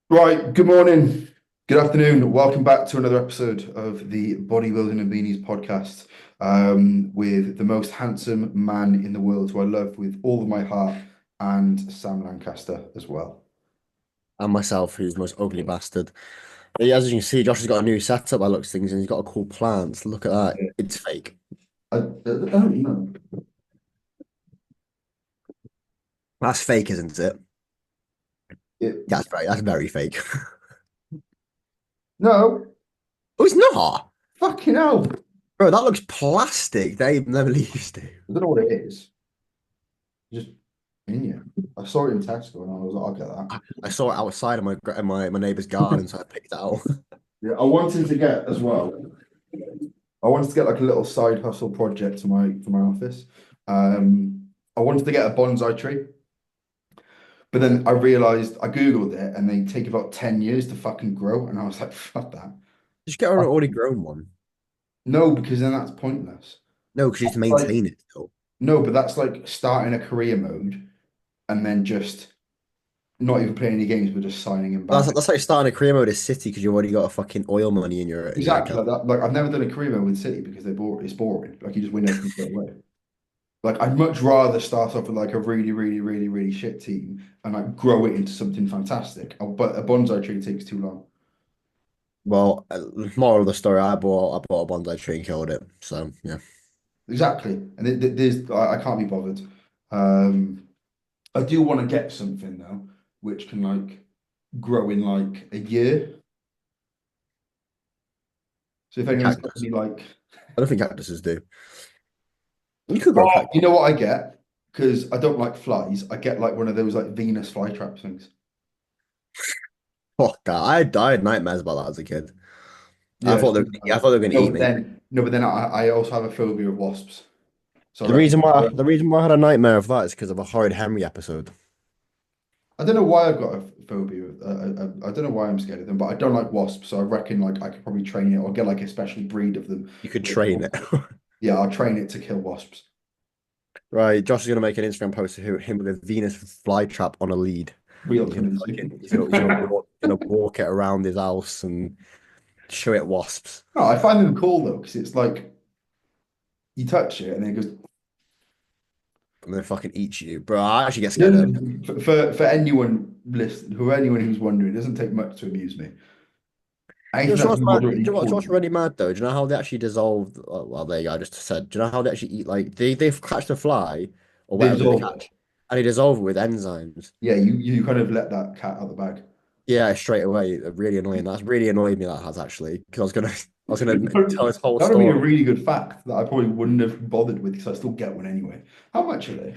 Right, good morning, good afternoon. Welcome back to another episode of the Bodybuilding and Beanies podcast with the most handsome man in the world who I love with all of my heart, and Sam Lancaster as well. And myself, who's the most ugly bastard. But yeah, as you can see, Josh has got a new setup by looks of things, and he's got a cool plant. Look at that. It's fake. I don't know. That's fake, isn't it? It, That's very fake. no, Oh, it's not. fucking hell. Bro, that looks plastic. They never leaves to. I don't know what it is. Just in you. I saw it in Tesco and I was like, I'll get that. I saw it outside of my neighbour's garden, so I picked it out. Yeah, I wanted to get as well. I wanted to get like a little side hustle project for my office. I wanted to get a bonsai tree. But then I realized I Googled it and they take about 10 years to fucking grow. And I was like, fuck that. Just get an already grown one. No, because then that's pointless. No, because you have to Like, maintain it still. no, but that's like starting a career mode and then just not even playing any games, but just signing him That's back. that's like starting a career mode as City because you've already got a fucking oil money in your Exactly account. like that. Like I've never done a career mode with City because it's boring. Like you just win everything straight away. Like I'd much rather start off with like a really, really, really, really shit team and like grow it into something fantastic. But a bonsai tree takes too long. Well, moral of the story, I bought a bonsai tree and killed it. So yeah. Exactly. And there's I can't be bothered. Um, I do want to get something though, which can like grow in like a year. So if anyone's got Cactus. any like, I don't think cactuses do. You could grow oh, cactus. you know what I get? Because I don't like flies. I get like one of those like Venus flytrap things. Oh God, I had nightmares about that as a kid. Yeah. I thought they were gonna eat me. No, but then I also have a phobia of wasps. So I The reckon reason why the reason why I had a nightmare of that is because of a horrid Henry episode. I don't know why I've got a phobia. I don't know why I'm scared of them, but I don't like wasps. So I reckon like I could probably train it or get like a special breed of them. You could train it. Yeah, I'll train it to kill wasps. Right, Josh is gonna make an Instagram post of him with a Venus flytrap on a lead. Real He's gonna crazy. fucking he's gonna walk it around his house and show it wasps. No, I find them cool though, because it's like you touch it and then it goes. And then fucking eat you. Bro, I actually get It scared of them. for anyone listen, for anyone who's wondering, it doesn't take much to amuse me. You know, Anything so that's what's mad, moderately cool. what's really mad though? Do you know how they actually dissolve? Well, there you go. I just said. Do you know how they actually eat? Like they catch the fly or They whatever they dissolve it. catch, and they dissolve it with enzymes. Yeah, you kind of let that cat out the bag. Yeah, straight away. Really annoying. That's really annoyed me. That has actually because I was gonna tell That this whole would be a story. really good fact that I probably wouldn't have bothered with because I still get one anyway. How much are they?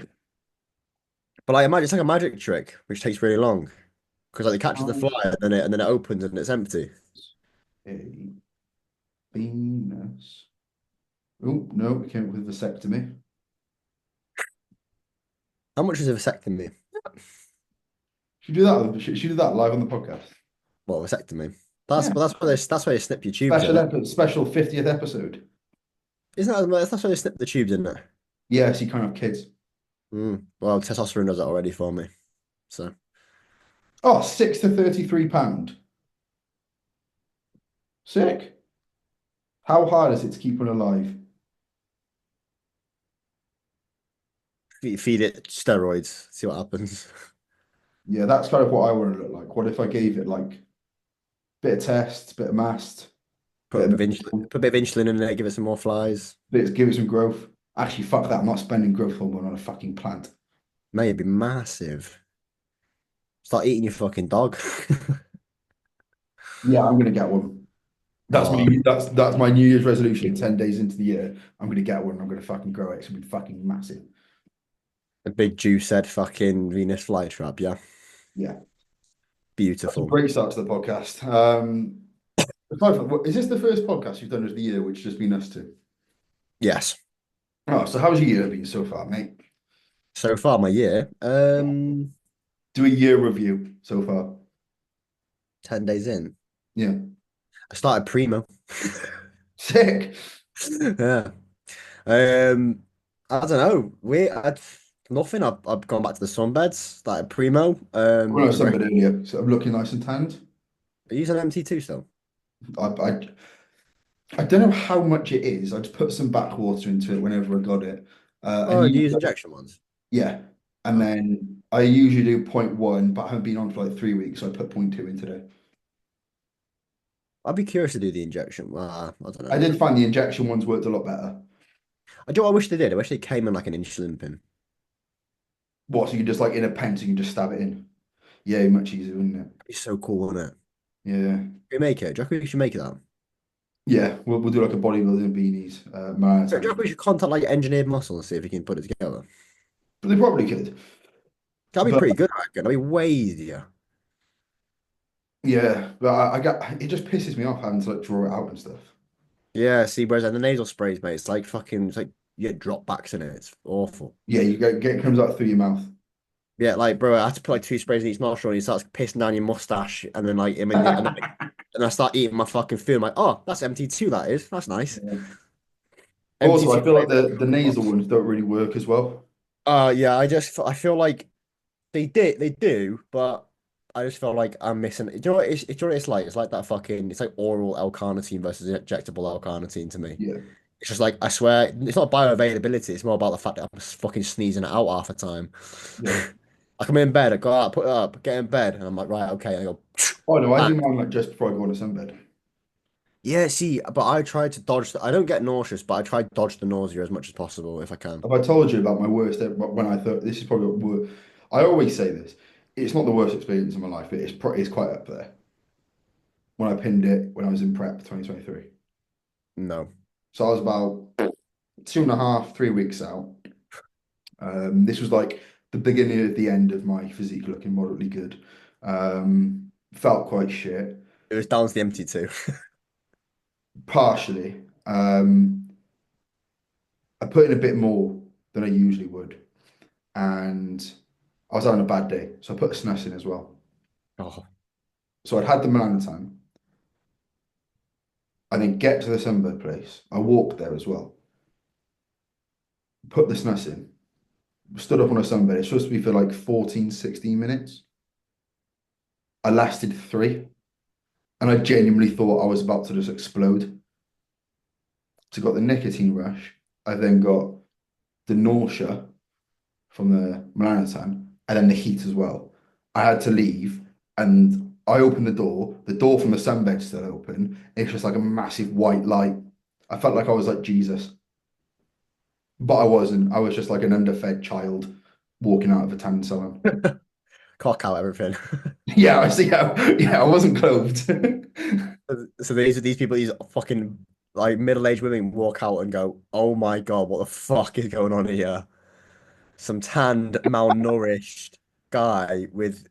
But like imagine it's like a magic trick, which takes really long because like it catches the How fly and then it opens and it's empty. a Venus. Oh no, it came up with vasectomy. How much is a vasectomy? Should do that. Should do that live on the podcast. Well, vasectomy. Yeah. That's where they snip your tubes in it. Special 50th episode. Isn't that that's where they snip the tubes in it? Yes, you can't have kids. Well, testosterone does that already for me. So Oh, 6 to 33 pound. Sick. How hard is it to keep one alive? feed it steroids, see what happens. Yeah, that's kind of what I want to look like. What if I gave it like bit of test, bit of mast, Put bit a of bit of insulin, put a bit of insulin in there, give it some more flies. give it some growth? Actually, fuck that. I'm not spending growth hormone on a fucking plant. Maybe massive. Start eating your fucking dog. Yeah, I'm gonna get one. Oh, That's my New Year's resolution. 10 days into the year, I'm gonna get one. I'm gonna fucking grow it. It's gonna be fucking massive. a big juice said fucking Venus flytrap. Yeah, Yeah, that's a beautiful. great start to the podcast. Is this the first podcast you've done of the year, which has just been us two? Yes. Oh, so how's your year been so far, mate? So far, my year, Do a year review so far. 10 days in. Yeah, I started primo. sick. Yeah. Um, I don't know. Nothing. I've gone back to the sunbeds, like Primo. When I was Are sunbed earlier, so I'm looking nice and tanned. you using MT2 still? I I don't know how much it is. I just put some backwater into it whenever I got it. And Oh, do you use injection ones? yeah, and Oh. then I usually do point 0.1, but I haven't been on for like 3 weeks, so I put point 0.2 in today. I'd be curious to do the injection. I don't I know. did find the injection ones worked a lot better. I do. I wish they did. I wish they came in like an insulin pin. What, so you just like in a pen, so you can just stab it in? Yeah, much easier, wouldn't it? It'd be so cool, wouldn't it? Yeah. Can we make it? Do you reckon we should make it that? Yeah, we'll do like a bodybuilding and beanies Do you marathon. reckon we should contact like engineered muscle and see if we can put it together? But they probably could. That'd be But pretty good, I reckon. That'd be way easier. yeah, but I got it just pisses me off having to like draw it out and stuff. Yeah, see, whereas like, the nasal sprays, mate, it's like fucking, it's like you get drop backs in it. It's awful. Yeah, you get it comes out through your mouth. Yeah, like bro, I had to put like two sprays in each nostril and it starts pissing down your mustache, and then like and I start eating my fucking food. I'm like, oh, that's MT2, that is. That's nice. Yeah. Also, MT2 I feel spray like makes the nasal ones don't really work as well. yeah, I feel like they do, but I just felt like I'm missing. Do you know what do you know what it's like? It's like that fucking. It's like oral L-carnitine versus injectable L-carnitine to me. Yeah. It's just like I swear, it's not bioavailability. It's more about the fact that I'm just fucking sneezing it out half the time. Yeah. I come in bed, I go out, put it up, get in bed, and I'm like, right, okay, and I go Oh no, I back. do mine like just before I go on a sunbed. Yeah, see, but I try to dodge. I don't get nauseous, but I try to dodge the nausea as much as possible if I can. Have I told you about my worst when I thought this is probably I always say this. It's not the worst experience of my life, but it's quite up there. When I pinned it when I was in prep 2023. No, So I was about 2.5, 3 weeks out. This was like the beginning of the end of my physique looking moderately good. Felt quite shit, it was down to the MT2. partially. I put in a bit more than I usually would, and I was having a bad day, so I put a SNES in as well. Oh, So I'd had the melanotan. I then get to the sunbed place. I walked there as well. Put the SNES in. Stood up on a sunbed. It's supposed to be for like 14, 16 minutes. I lasted 3, and I genuinely thought I was about to just explode. So I got the nicotine rush. I then got the nausea from the melanotan, and then the heat as well. I had to leave, and I opened the door. The door from the sunbed still open. It's just like a massive white light. I felt like I was like Jesus, but I wasn't. I was just like an underfed child walking out of a tan salon. cock out everything. Yeah, I see. Yeah, I wasn't clothed. So these people, these fucking like middle-aged women walk out and go, "Oh my God, what the fuck is going on here?" Some tanned, malnourished guy with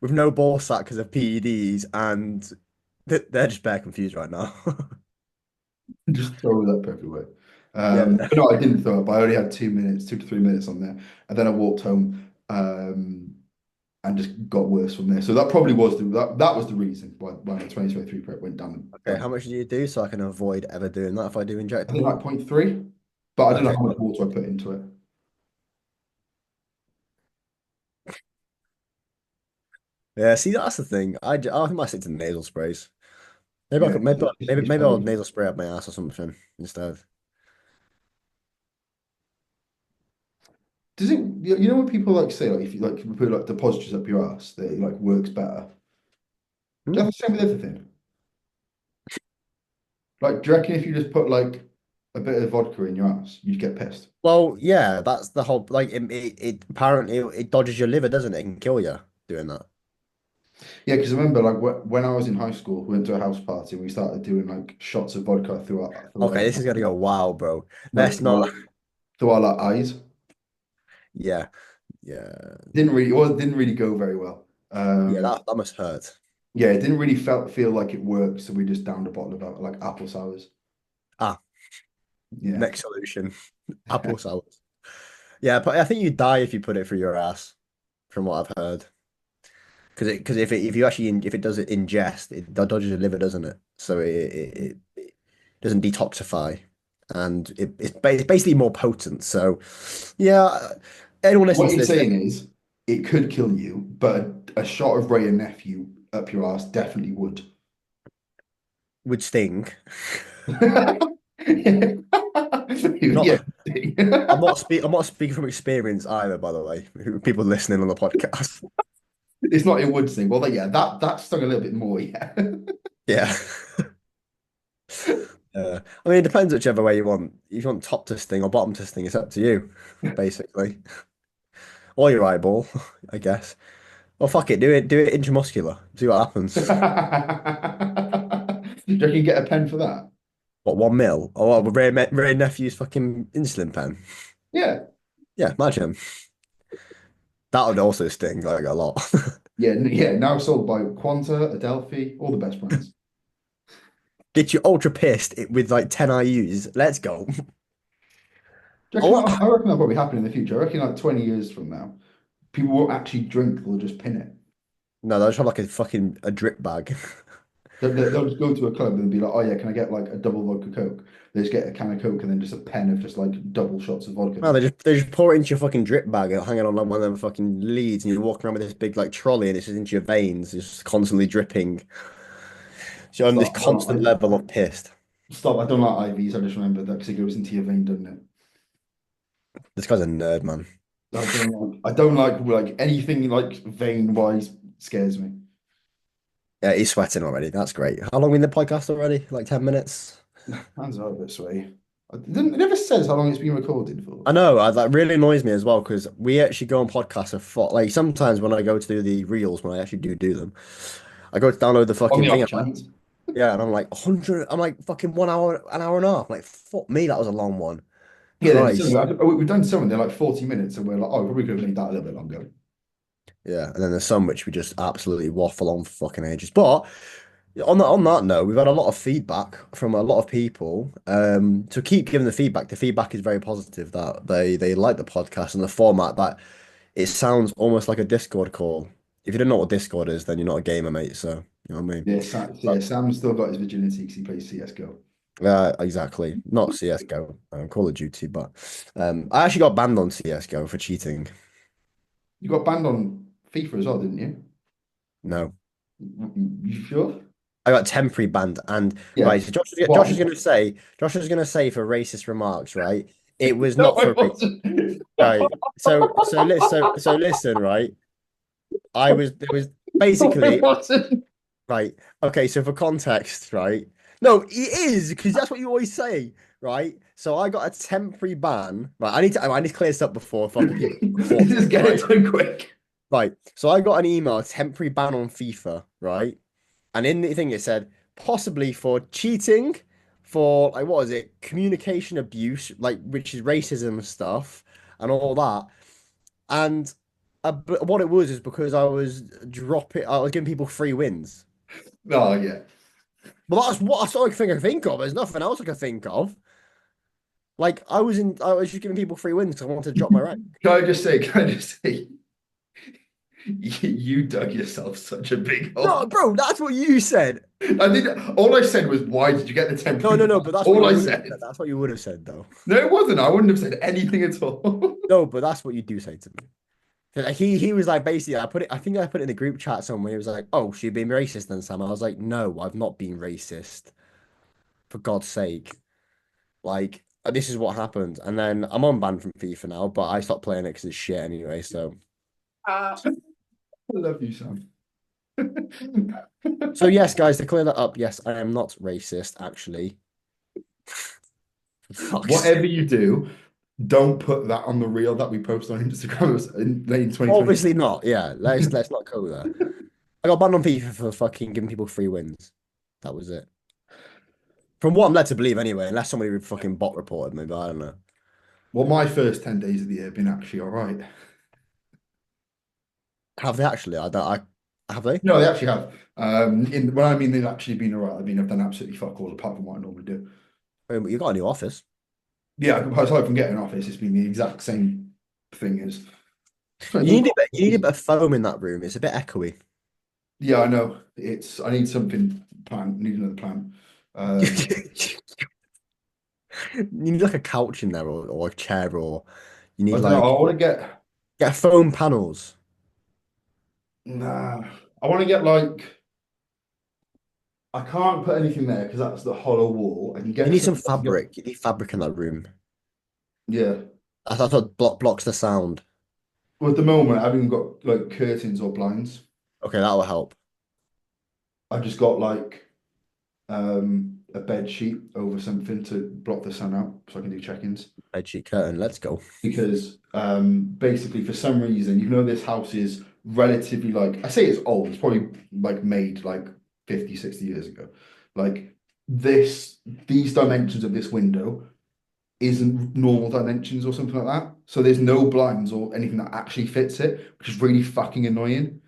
no ball sack because of PEDs, and they're just bare confused right now. Just throw it up everywhere. Yeah. But no, I didn't throw up. I only had 2 minutes, 2 to 3 minutes on there, and then I walked home and just got worse from there. So that probably was that was the reason why the 2023 prep went down. Okay, how much do you do so I can avoid ever doing that if I do I think injectable? like point 0.3, but I don't know Okay. how much water I put into it. Yeah, see, that's the thing. I think I might stick to the nasal sprays. Maybe I Yeah, could it's maybe I'll better. nasal spray up my ass or something instead. Does it? You know when people like say like if you like put like depositors up your ass, that it like works better. Do Hmm? you have the same with everything? Like, do you reckon if you just put like a bit of vodka in your ass, you'd get pissed? Well, yeah, that's the whole like it apparently it dodges your liver, doesn't it? It can kill you doing that. Yeah, because I remember like when I was in high school, we went to a house party and we started doing like shots of vodka Okay, this is gonna go wild, bro. like Let's not. through our like eyes. Yeah, yeah, Didn't really go very well. yeah. That must hurt. Yeah, it didn't really feel like it worked, so we just downed a bottle of like apple sours. Ah, Yeah. next solution, apple sours. Yeah, but I think you die if you put it through your ass, from what I've heard. Because if you actually if it does it ingest, it dodges your liver, doesn't it? So it doesn't detoxify. and it's basically more potent. So, yeah, anyone listening What to you're this saying is it could kill you, but a shot of Ray and Nephew up your ass definitely would. would sting. Yeah. Not, I'm not speaking from experience either, by the way. People listening on the podcast. It's not it would sting. Well, yeah, that stung a little bit more, yeah. Yeah. I mean, it depends whichever way you want. If you want top to sting or bottom to sting, it's up to you, basically. Or your eyeball, I guess. Well, fuck it, do it intramuscular. See what happens. Do you reckon you get a pen for that? What, 1 mil? Oh, well, Ray Nephew's fucking insulin pen. Yeah. Yeah, imagine. That would also sting like a lot. Yeah, yeah. Now sold by Quanta, Adelphi, all the best brands. Get you ultra pissed with like 10 IUs. Let's go. Do you reckon Oh, I reckon that'll probably happen in the future. I reckon like 20 years from now, people won't actually drink, they'll just pin it. no, they'll just have like a fucking a drip bag. They'll just go to a club and be like, oh yeah, can I get like a double vodka Coke? They just get a can of Coke and then just a pen of just like double shots of vodka. No, they just pour it into your fucking drip bag and hang it on like one of them fucking leads, and you're walking around with this big like trolley, and it's just into your veins, it's just constantly dripping. So you're on this Stop. constant level of pissed. Stop. I don't like IVs. I just remember that because it goes into your vein, doesn't it? This guy's a nerd, man. I don't like anything like vein wise scares me. Yeah, he's sweating already. That's great. How long we in the podcast already? Like 10 minutes? Hands are a bit sway. It never says how long it's been recorded for. I know, that really annoys me as well because we actually go on podcasts like sometimes when I go to do the reels, when I actually do them, I go to download the On fucking the thing. off I'm like, chance. yeah, and I'm like 100, I'm like fucking 1 hour, an hour and a half. I'm like, fuck me, that was a long one. Yeah, Christ. we've done some and they're like 40 minutes and we're like, oh, probably could have made that a little bit longer. Yeah, and then there's some which we just absolutely waffle on for fucking ages. But on that note, we've had a lot of feedback from a lot of people. To keep giving the feedback. The feedback is very positive that they like the podcast and the format that it sounds almost like a Discord call. If you don't know what Discord is, then you're not a gamer, mate. So you know what I mean? Yeah, Sam's still got his virginity because he plays CS:GO. Exactly. Not CS:GO, Call of Duty, but I actually got banned on CS:GO for cheating. You got banned on FIFA as well, didn't you? No. You sure? I got temporary banned, and Yeah. right. So Why? Josh was gonna say for racist remarks, right? It was No, not I for wasn't. right. So listen, right? There was No, I basically wasn't. right. Okay, so for context, right? No, it is because that's what you always say, right? So I got a temporary ban. Right, I need to clear this up before fucking people report Just me, get right? it done quick. Right. So I got an email, a temporary ban on FIFA, right? And in the thing it said possibly for cheating, for like what is it, communication abuse, like which is racism stuff and all that. And but what it was is because I was giving people free wins. Oh yeah. But that's all I can think of. There's nothing else I can think of. Like I was just giving people free wins because I wanted to drop my rank. Can I just say, you dug yourself such a big No, hole. bro, that's what you said. I did. All I said was, why did you get the temporary? No, but that's what All you I would have said. said. That's what you would have said, though. No, it wasn't. I wouldn't have said anything at all. No, but that's what you do say to me. So, like, he was like basically I think I put it in the group chat somewhere. He was like, "Oh, she been racist then, Sam." I was like, "No, I've not been racist. For God's sake." Like this is what happened. And then I'm on ban from FIFA now, but I stopped playing it because it's shit anyway. So I love you, Sam. so yes, guys, to clear that up, yes, I am not racist, actually. For fuck's Whatever sake. you do, don't put that on the reel that we post on Instagram in late 2020. Obviously not. Yeah, let's not go there. I got banned on FIFA for fucking giving people free wins. That was it. From what I'm led to believe, anyway, unless somebody fucking bot reported me, but I don't know. Well, my first 10 days of the year have been actually all right. Have they actually? Have they? No, they actually have. When I mean they've actually been all right, I mean I've done absolutely fuck all apart from what I normally do. You got a new office. Yeah, aside from getting an office, it's been the exact same thing as. You need a bit of foam in that room. It's a bit echoey. Yeah, I know. I need something planned. Need another plan. Um, You need like a couch in there or a chair or you I need don't know. I like want to get get foam panels. nah. I want to get like I can't put anything there because that's the hollow wall. I can You get need some. some fabric. You need fabric in that room. Yeah. That's what blocks the sound. Well, at the moment, I haven't even got like curtains or blinds. Okay, that will help. I've just got like a bed sheet over something to block the sun out so I can do check-ins. Bedsheet curtain. Let's go. Because basically for some reason, this house is relatively like I say it's old, it's probably like made like 50, 60 years ago. Like these dimensions of this window isn't normal dimensions or something like that. So there's no blinds or anything that actually fits it, which is really fucking annoying.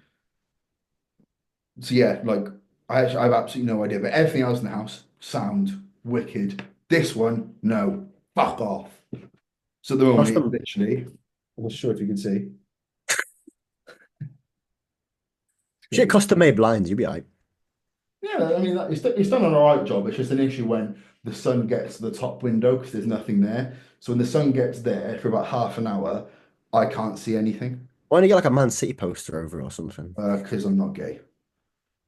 So yeah, like I have absolutely no idea. But everything else in the house, sound wicked. This one, no, fuck off. So at the moment, it's Custom. literally, I'm not sure if you can see. Shit, custom made blinds. You'll be all right. Yeah, I mean, it's done an all right job. It's just an issue when the sun gets to the top window because there's nothing there. So when the sun gets there for about half an hour, I can't see anything Why don't you get like a Man City poster over or something? because I'm not gay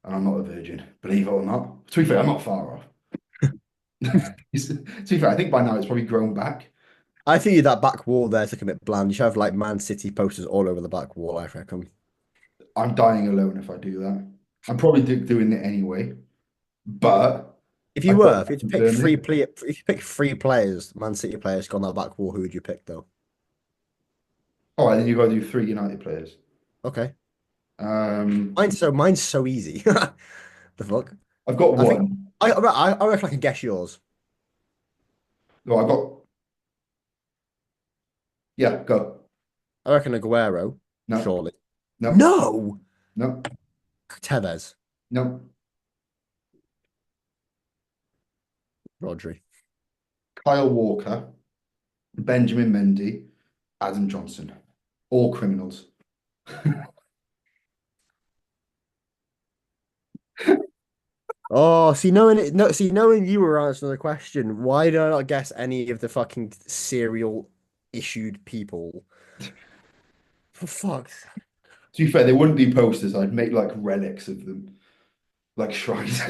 and I'm not a virgin, believe it or not. To be fair, I'm not far off. To be fair, I think by now it's probably grown back. I think that back wall there's like a bit bland. You should have like Man City posters all over the back wall, I reckon. I'm dying alone if I do that. I'm probably doing it anyway, but If I you don't were, if you had to pick confirm it. if you pick three players, Man City players, to go on that back wall, who would you pick though? All right, then you've got to do three United players. Okay. Um, Mine's so easy. The fuck? I've got I think one. I reckon I can guess yours. No, I've got, yeah, go. I reckon Aguero, No, surely. no, No! no, Tevez, no. Rodri. Kyle Walker, Benjamin Mendy, Adam Johnson. All criminals. Oh, see, knowing it, no, see, knowing you were answering the question, why did I not guess any of the fucking serial issued people? For fuck's To be fair, they wouldn't be posters. I'd make like relics of them, like shrines.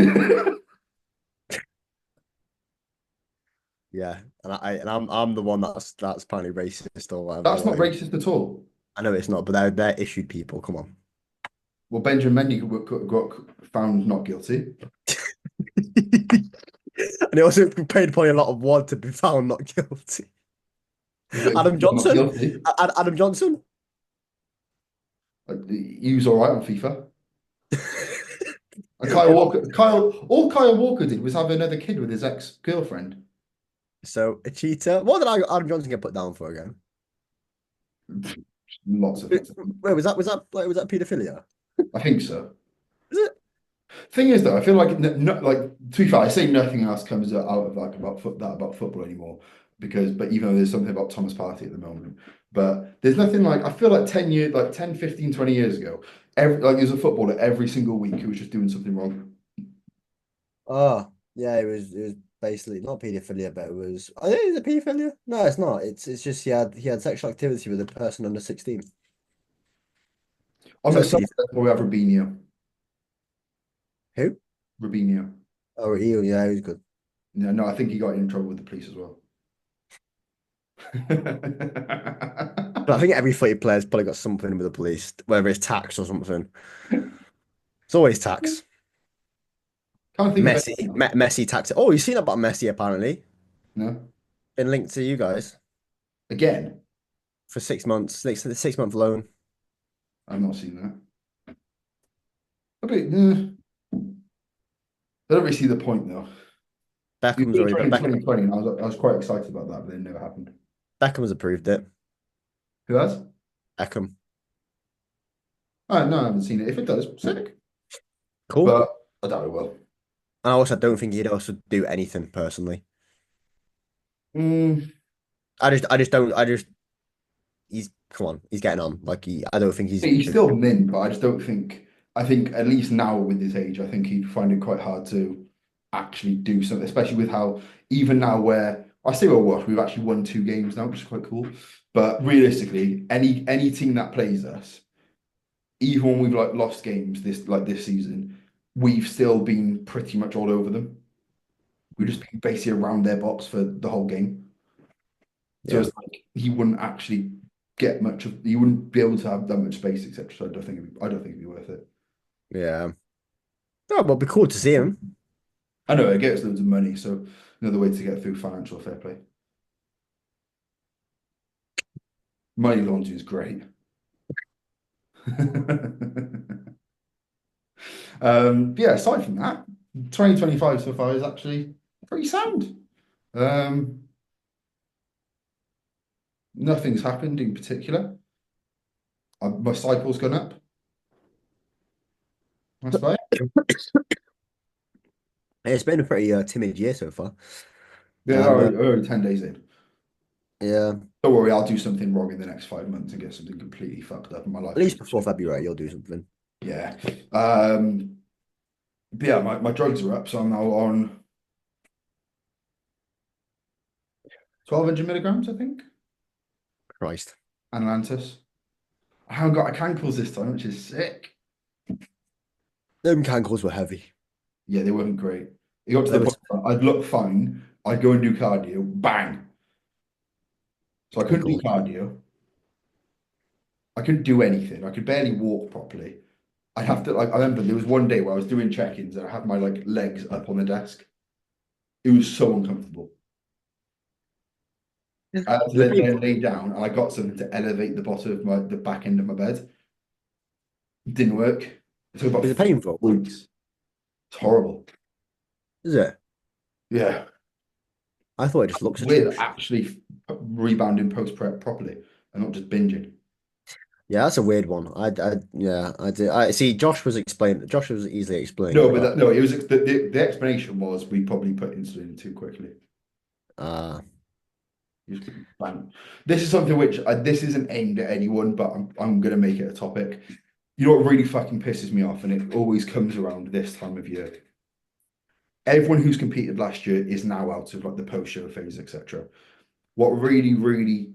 yeah, and I'm the one that's apparently racist or whatever. That's not Like, racist at all. I know it's not, but they're issued people. Come on. Well, Benjamin Mendy got found not guilty. And he also paid probably a lot of want to be found not guilty. Adam Not Johnson? guilty. Adam Johnson? Like, he was all right on FIFA. And all Kyle Walker did was have another kid with his ex-girlfriend. So a cheater. What did Adam Johnson get put down for again? Lots of Wait, things. was that paedophilia? I think so. Is it? Thing is, though, I feel like like to be fair, I say nothing else comes out of like about football anymore but even though there's something about Thomas Partey at the moment, but there's nothing like I feel like 10 years, like 10, 15, 20 years ago, there's a footballer every single week who was just doing something wrong. Oh, yeah, it was basically not paedophilia, but it was. I think is it paedophilia? No, it's not. It's just he had sexual activity with a person under 16. On Is the that side, paedophilia? we have Robinho. Who? Robinho. Oh, yeah, he was good. No, no, I think he got in trouble with the police as well. But I think every footy player's probably got something with the police, whether it's tax or something. It's always tax. Can't think of it. Messi tax. Oh, you've seen about Messi apparently. No, Been linked to you guys again, for 6 months, 6 month loan. I've not seen that. I don't really see the point though. You Beckham's could already join got in Beckham. 2020, and I was quite excited about that, but it never happened. Beckham's approved it. Who has? Beckham. Oh, no, I haven't seen it. If it does, sick. Cool. But I doubt it will. I also don't think he'd also do anything personally. Mm, I just don't. He's come on. He's getting on. Like I don't think he's. he's still min, but I just don't think. I think at least now with his age, I think he'd find it quite hard to actually do something, especially with how even now where I say we've actually won 2 games now, which is quite cool. But realistically, any team that plays us, even when we've like lost games this season, we've still been pretty much all over them. We've just been basically around their box for the whole game. So Yeah. it's like he wouldn't actually get much of he wouldn't be able to have that much space, etc. So I don't think it'd be worth it. Yeah. Oh, well, it'd be cool to see him. I know it gets loads of money, so another way to get through financial fair play. Money laundering is great. Yeah, aside from that, 2025 so far is actually pretty sound. Um, Nothing's happened in particular. My cycle's gone up. That's about it. It's been a pretty timid year so far. Yeah, Um, uh, we're only 10 days in. yeah, Don't worry, I'll do something wrong in the next 5 months and get something completely fucked up in my at life. least before February, you'll do something. Yeah. But yeah, my drugs are up, so I'm now on 1,200 milligrams, I think, Christ. and Atlantis. I haven't got a cankles this time, which is sick. Them cankles were heavy. Yeah, they weren't great. It got to They the were point where I'd look fine, I'd go and do cardio, bang. So I couldn't do cankles. cardio. I couldn't do anything. I could barely walk properly. I have to like I remember there was one day where I was doing check-ins and I had my like legs up on the desk. It was so uncomfortable. I had to Is it then painful? lay down and I got something to elevate the bottom of the back end of my bed. It didn't work. It took about Is it painful? 4 weeks. It's horrible. Is it? Yeah. I thought it just looks Weird atrocious. actually rebounding post prep properly and not just binging. Yeah, that's a weird one. Yeah, I did. I see. Josh was easily explaining, No, but but no, it was the explanation was we probably put insulin in too quickly. uh, Just bang. This is something which this isn't aimed at anyone, but I'm gonna make it a topic. You know what really fucking pisses me off, and it always comes around this time of year. Everyone who's competed last year is now out of like the post-show phase, etc. What really, really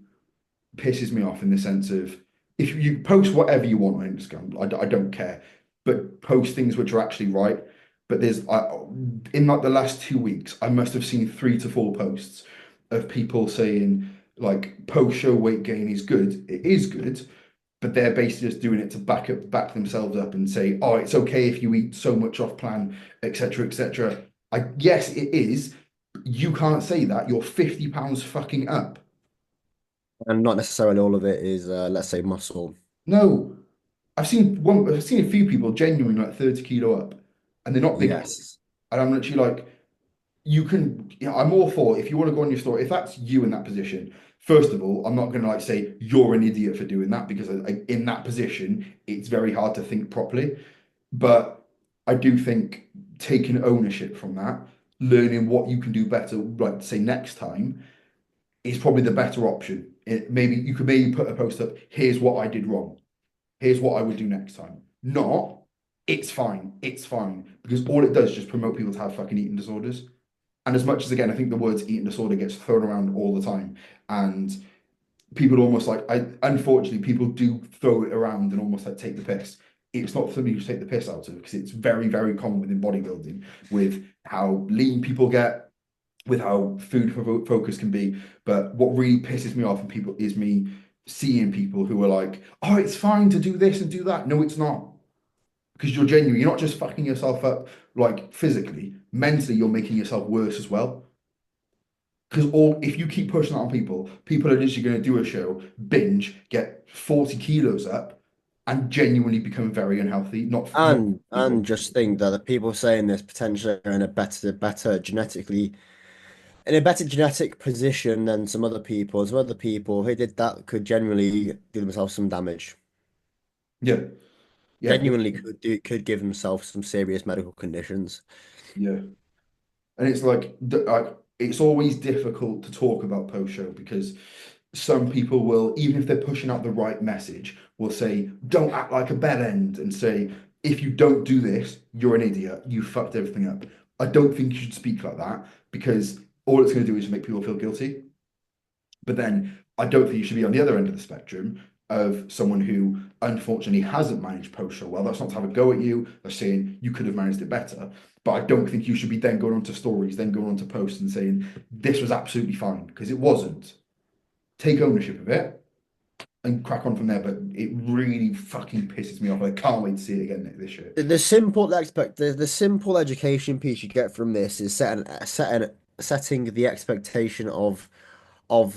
pisses me off in the sense of if you post whatever you want on Instagram, I don't care, but post things which are actually right. But in like the last 2 weeks, I must have seen 3 to 4 posts of people saying like post-show weight gain is good. It is good, but they're basically just doing it to back themselves up and say, oh, it's okay if you eat so much off plan, etc., etc. Yes, it is. You can't say that. You're 50 pounds fucking up. and not necessarily all of it is, let's say, muscle. No, I've seen a few people genuinely like 30 kilo up, and they're not big people. Yes. And I'm literally like, you can. Yeah, I'm all for if you want to go on your story. If that's you in that position, first of all, I'm not going to like say you're an idiot for doing that because in that position, it's very hard to think properly. But I do think taking ownership from that, learning what you can do better, like say next time, is probably the better option. Maybe you could maybe put a post up. Here's what I did wrong. Here's what I would do next time. Not, it's fine. It's fine because all it does is just promote people to have fucking eating disorders. And as much as again, I think the words eating disorder gets thrown around all the time, and people almost like unfortunately people do throw it around and almost like take the piss. It's not for me to take the piss out of because it's very, very common within bodybuilding with how lean people get, with how food focus can be. But what really pisses me off in people is me seeing people who are like, oh, it's fine to do this and do that. No, it's not. Because you're genuine. You're not just fucking yourself up like physically, mentally, you're making yourself worse as well. Because all if you keep pushing that on people, people are literally going to do a show, binge, get 40 kilos up, and genuinely become very unhealthy. Not And just think that the people saying this potentially are in a better genetic position than some other people. Some other people who did that could genuinely do themselves some damage. yeah, yeah, Genuinely could give themselves some serious medical conditions. yeah. And it's like it's always difficult to talk about post show because some people will, even if they're pushing out the right message, will say, don't act like a bell end and say, if you don't do this, you're an idiot. You fucked everything up. I don't think you should speak like that because all it's going to do is make people feel guilty. But then I don't think you should be on the other end of the spectrum of someone who unfortunately hasn't managed post show well. That's not to have a go at you. They're saying you could have managed it better. But I don't think you should be then going on to stories, then going on to posts and saying this was absolutely fine because it wasn't. Take ownership of it and crack on from there. But it really fucking pisses me off. I can't wait to see it again this year. The simple education piece you get from this is setting the expectation of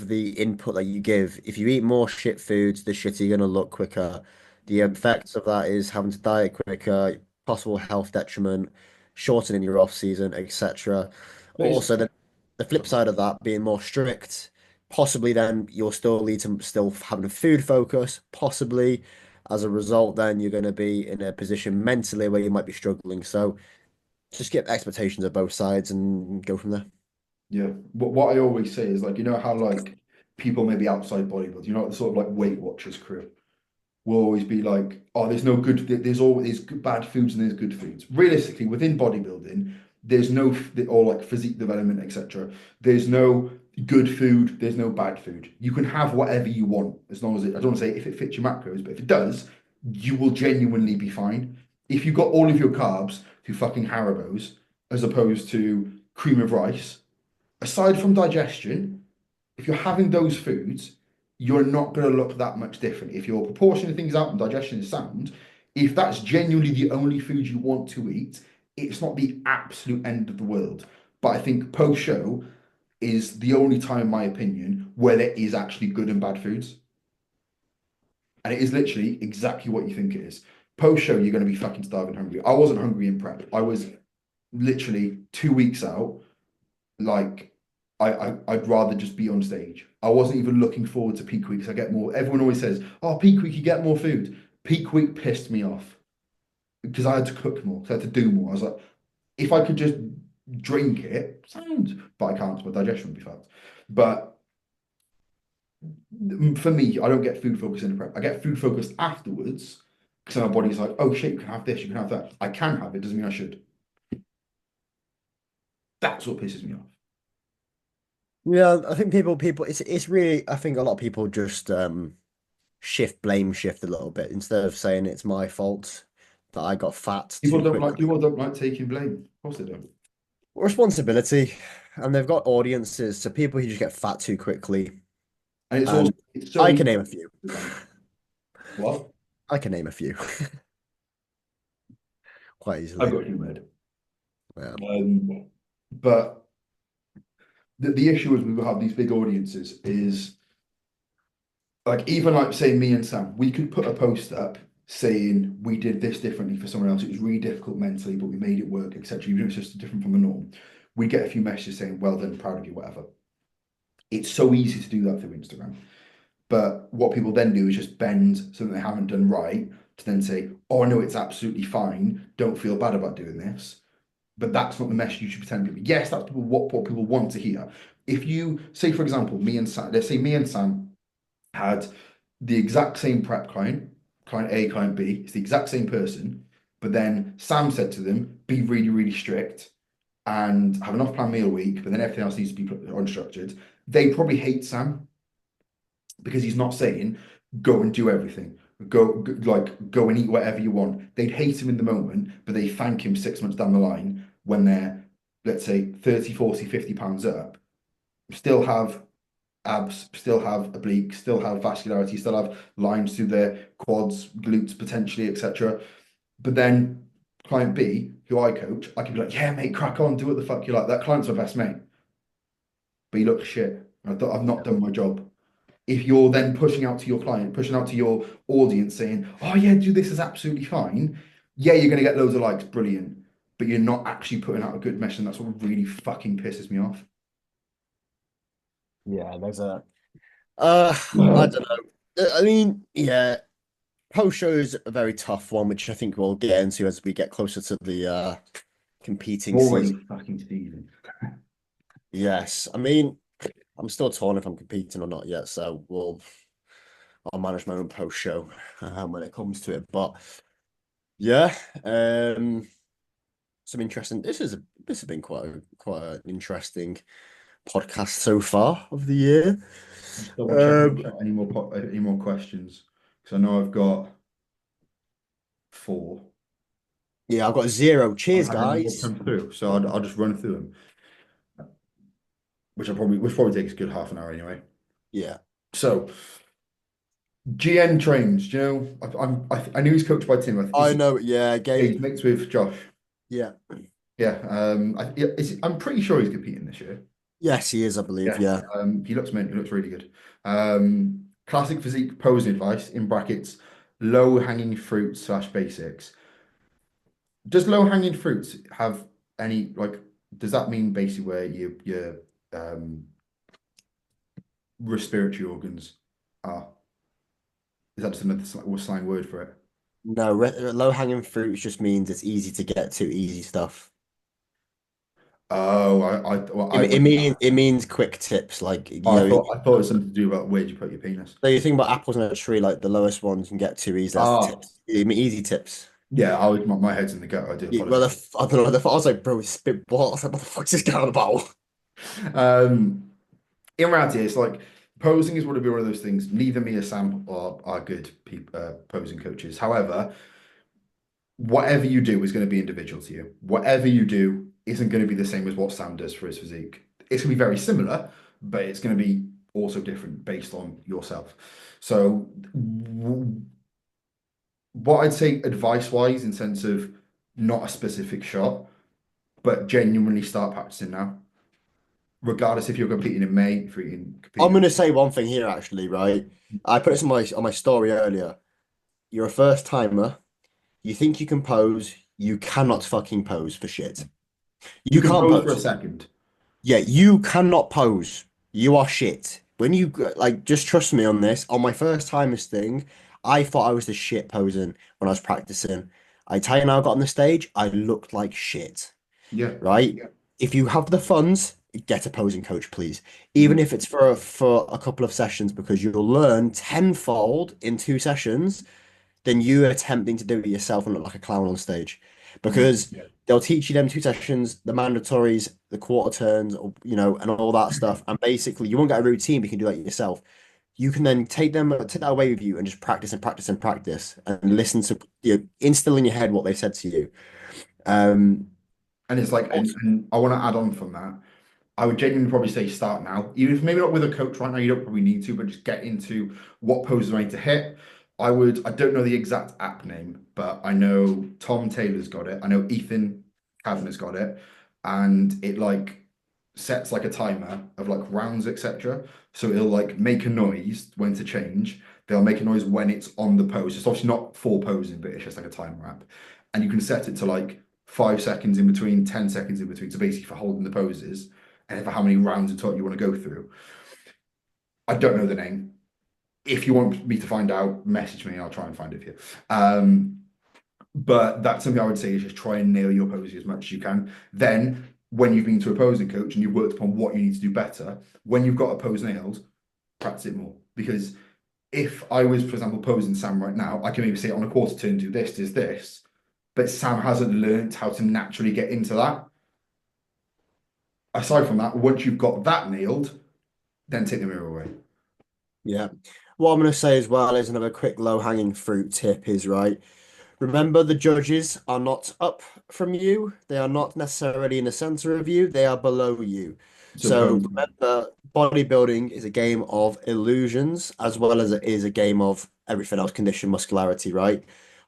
the input that you give. If you eat more shit foods, the shitter you're gonna look quicker. The effects of that is having to diet quicker, possible health detriment, shortening your off season, etc. But it's Also, the flip side of that being more strict, possibly then you'll still lead to still having a food focus, possibly as a result, then you're going to be in a position mentally where you might be struggling. So just get expectations of both sides and go from there. yeah. What I always say is like, you know how like people maybe outside bodybuilding, you know, the sort of like Weight Watchers crew will always be like, oh, there's no good, there's always bad foods and there's good foods. Realistically, within bodybuilding, there's no, or like physique development, etc. There's no good food, there's no bad food. You can have whatever you want as long as it, I don't want to say if it fits your macros, but if it does, you will genuinely be fine. If you got all of your carbs to fucking Haribo's as opposed to cream of rice, aside from digestion, if you're having those foods, you're not going to look that much different. If you're proportioning things out and digestion is sound, if that's genuinely the only food you want to eat, it's not the absolute end of the world. But I think post show is the only time, in my opinion, where there is actually good and bad foods. And it is literally exactly what you think it is. Post show, you're going to be fucking starving hungry. I wasn't hungry in prep. I was literally 2 weeks out. Like I'd rather just be on stage. I wasn't even looking forward to peak week because I get more. Everyone always says, "Oh, peak week you get more food." Peak week pissed me off because I had to cook more, so I had to do more. I was like, if I could just drink it, sound, but I can't. So my digestion would be fucked. But for me, I don't get food focused in the prep. I get food focused afterwards because my body's like, "Oh shit, you can have this, you can have that." I can have it, doesn't mean I should. That's what pisses me off. Yeah, I think people it's really I think a lot of people just blame shift a little bit instead of saying it's my fault that I got fat too quickly. People don't like taking blame. Of course they don't. Responsibility, and they've got audiences, so people who just get fat too quickly. And it's also And it's so I easy can to name a few. blame. What? I can name a few quite I've easily. got humoured. Yeah. But the issue is we have these big audiences is like even like say me and Sam, we could put a post up saying we did this differently for someone else. It was really difficult mentally, but we made it work, etc. Even if it's just different from the norm. We get a few messages saying, well done, proud of you, whatever. It's so easy to do that through Instagram. But what people then do is just bend something they haven't done right to then say, oh no, it's absolutely fine. Don't feel bad about doing this. But that's not the message you should be telling people. Yes, that's what people want to hear. If you say, for example, me and Sam, let's say me and Sam had the exact same prep client, client A, client B, it's the exact same person, but then Sam said to them, be really, really strict and have an off-plan meal a week, but then everything else needs to be unstructured. They probably hate Sam because he's not saying go and do everything. Go and eat whatever you want. They'd hate him in the moment, but they thank him 6 months down the line when they're, let's say, 30, 40, 50 pounds up, still have abs, still have obliques, still have vascularity, still have lines through their quads, glutes potentially, etc. But then client B, who I coach, I can be like, yeah, mate, crack on, do what the fuck you like. That client's my best mate, but he looks shit. I've not done my job. If you're then pushing out to your client, pushing out to your audience saying, oh yeah, do this is absolutely fine. Yeah, you're gonna get loads of likes, brilliant. But you're not actually putting out a good message, and that's what really fucking pisses me off. Yeah, there's a I don't know. I mean, yeah, post show is a very tough one, which I think we'll get into as we get closer to the competing Already season. fucking season. Yes, I mean, I'm still torn if I'm competing or not yet, so I'll manage my own post show when it comes to it. But yeah, some interesting. This has been quite an interesting podcast so far of the year. Just double check if Um, I've got any more questions because I know I've got four. yeah, I've got zero. I Cheers, haven't had any more guys. come through, so I'll just run through them, which probably takes a good half an hour anyway. Yeah, So GN trains, do you know? I knew he's coached by Tim. I know. Yeah, Yeah, he's Gabe. mixed with Josh. Yeah. Yeah, I'm pretty sure he's competing this year. Yes, he is, I believe. Yeah, Yeah. he looks mint. He looks really good. Classic physique posing advice in brackets, low hanging fruit slash basics. Does low hanging fruits have any like? Does that mean basically where your um respiratory organs are? Is that just another slang word for it? No, low-hanging fruit just means it's easy to get to, easy stuff. Oh, It means quick tips, like I thought it was something to do about where do you put your penis. so you think about apples in a tree, like the lowest ones you can get to easy. That's the Ah, tips. I mean, easy tips. yeah, my head's in the gutter. I do Well, apologize. I don't know. I was like, bro, spit balls. Like, what the fuck's this guy on about? Um, in reality, it's like posing is going to be one of those things. Neither me or Sam are good posing coaches. However, whatever you do is going to be individual to you. Whatever you do isn't going to be the same as what Sam does for his physique. It's going to be very similar, but it's going to be also different based on yourself. So, what I'd say advice-wise, in sense of not a specific shot, but genuinely start practicing now. Regardless if you're competing in May, if you're I'm competing in gonna say one thing here, actually, right? I put this on my story earlier. You're a first timer. You think you can pose. You cannot fucking pose for shit. you You can can't pose for a pose. second. Yeah, you cannot pose. You are shit. When you like, just trust me on this. On my first timers thing, I thought I was the shit posing when I was practicing. I tell you now, I got on the stage, I looked like shit. Yeah. Right? If you have the funds, get a posing coach, please. Even Mhm. if it's for a couple of sessions, because you'll learn tenfold in 2 sessions than you attempting to do it yourself and look like a clown on stage. Yeah. Because they'll teach you them 2 sessions, the mandatories, the quarter turns, or, and all that stuff. And basically, you won't get a routine, but you can do that yourself. You can then take that away with you and just practice and practice and practice and listen to, instill in your head what they said to you. Um, And it's like, and I want to add on from that. I would genuinely probably say start now, even if maybe not with a coach right now, you don't probably need to, but just get into what poses I need to hit. I don't know the exact app name, but I know Tom Taylor's got it. I know Ethan Kavanagh's got it. And it like sets like a timer of like rounds, etc. So it'll like make a noise when to change. They'll make a noise when it's on the pose. It's obviously not for posing, but it's just like a timer app. And you can set it to like 5 seconds in between, 10 seconds in between. So basically for holding the poses and for how many rounds of talk you want to go through. I don't know the name. If you want me to find out, message me and I'll try and find it for you. But that's something I would say is just try and nail your poses as much as you can. Then, when you've been to a posing coach and you've worked upon what you need to do better, when you've got a pose nailed, practice it more. Because if I was, for example, posing Sam right now, I can maybe say on a quarter turn, do this. But Sam hasn't learned how to naturally get into that. Aside from that, once you've got that nailed, then take the mirror away. yeah. What I'm going to say as well is another quick low-hanging fruit tip is, right? Remember, the judges are not up from you. They are not necessarily in the center of you. They are below you. So So pose. remember, bodybuilding is a game of illusions as well as it is a game of everything else, condition, muscularity, right?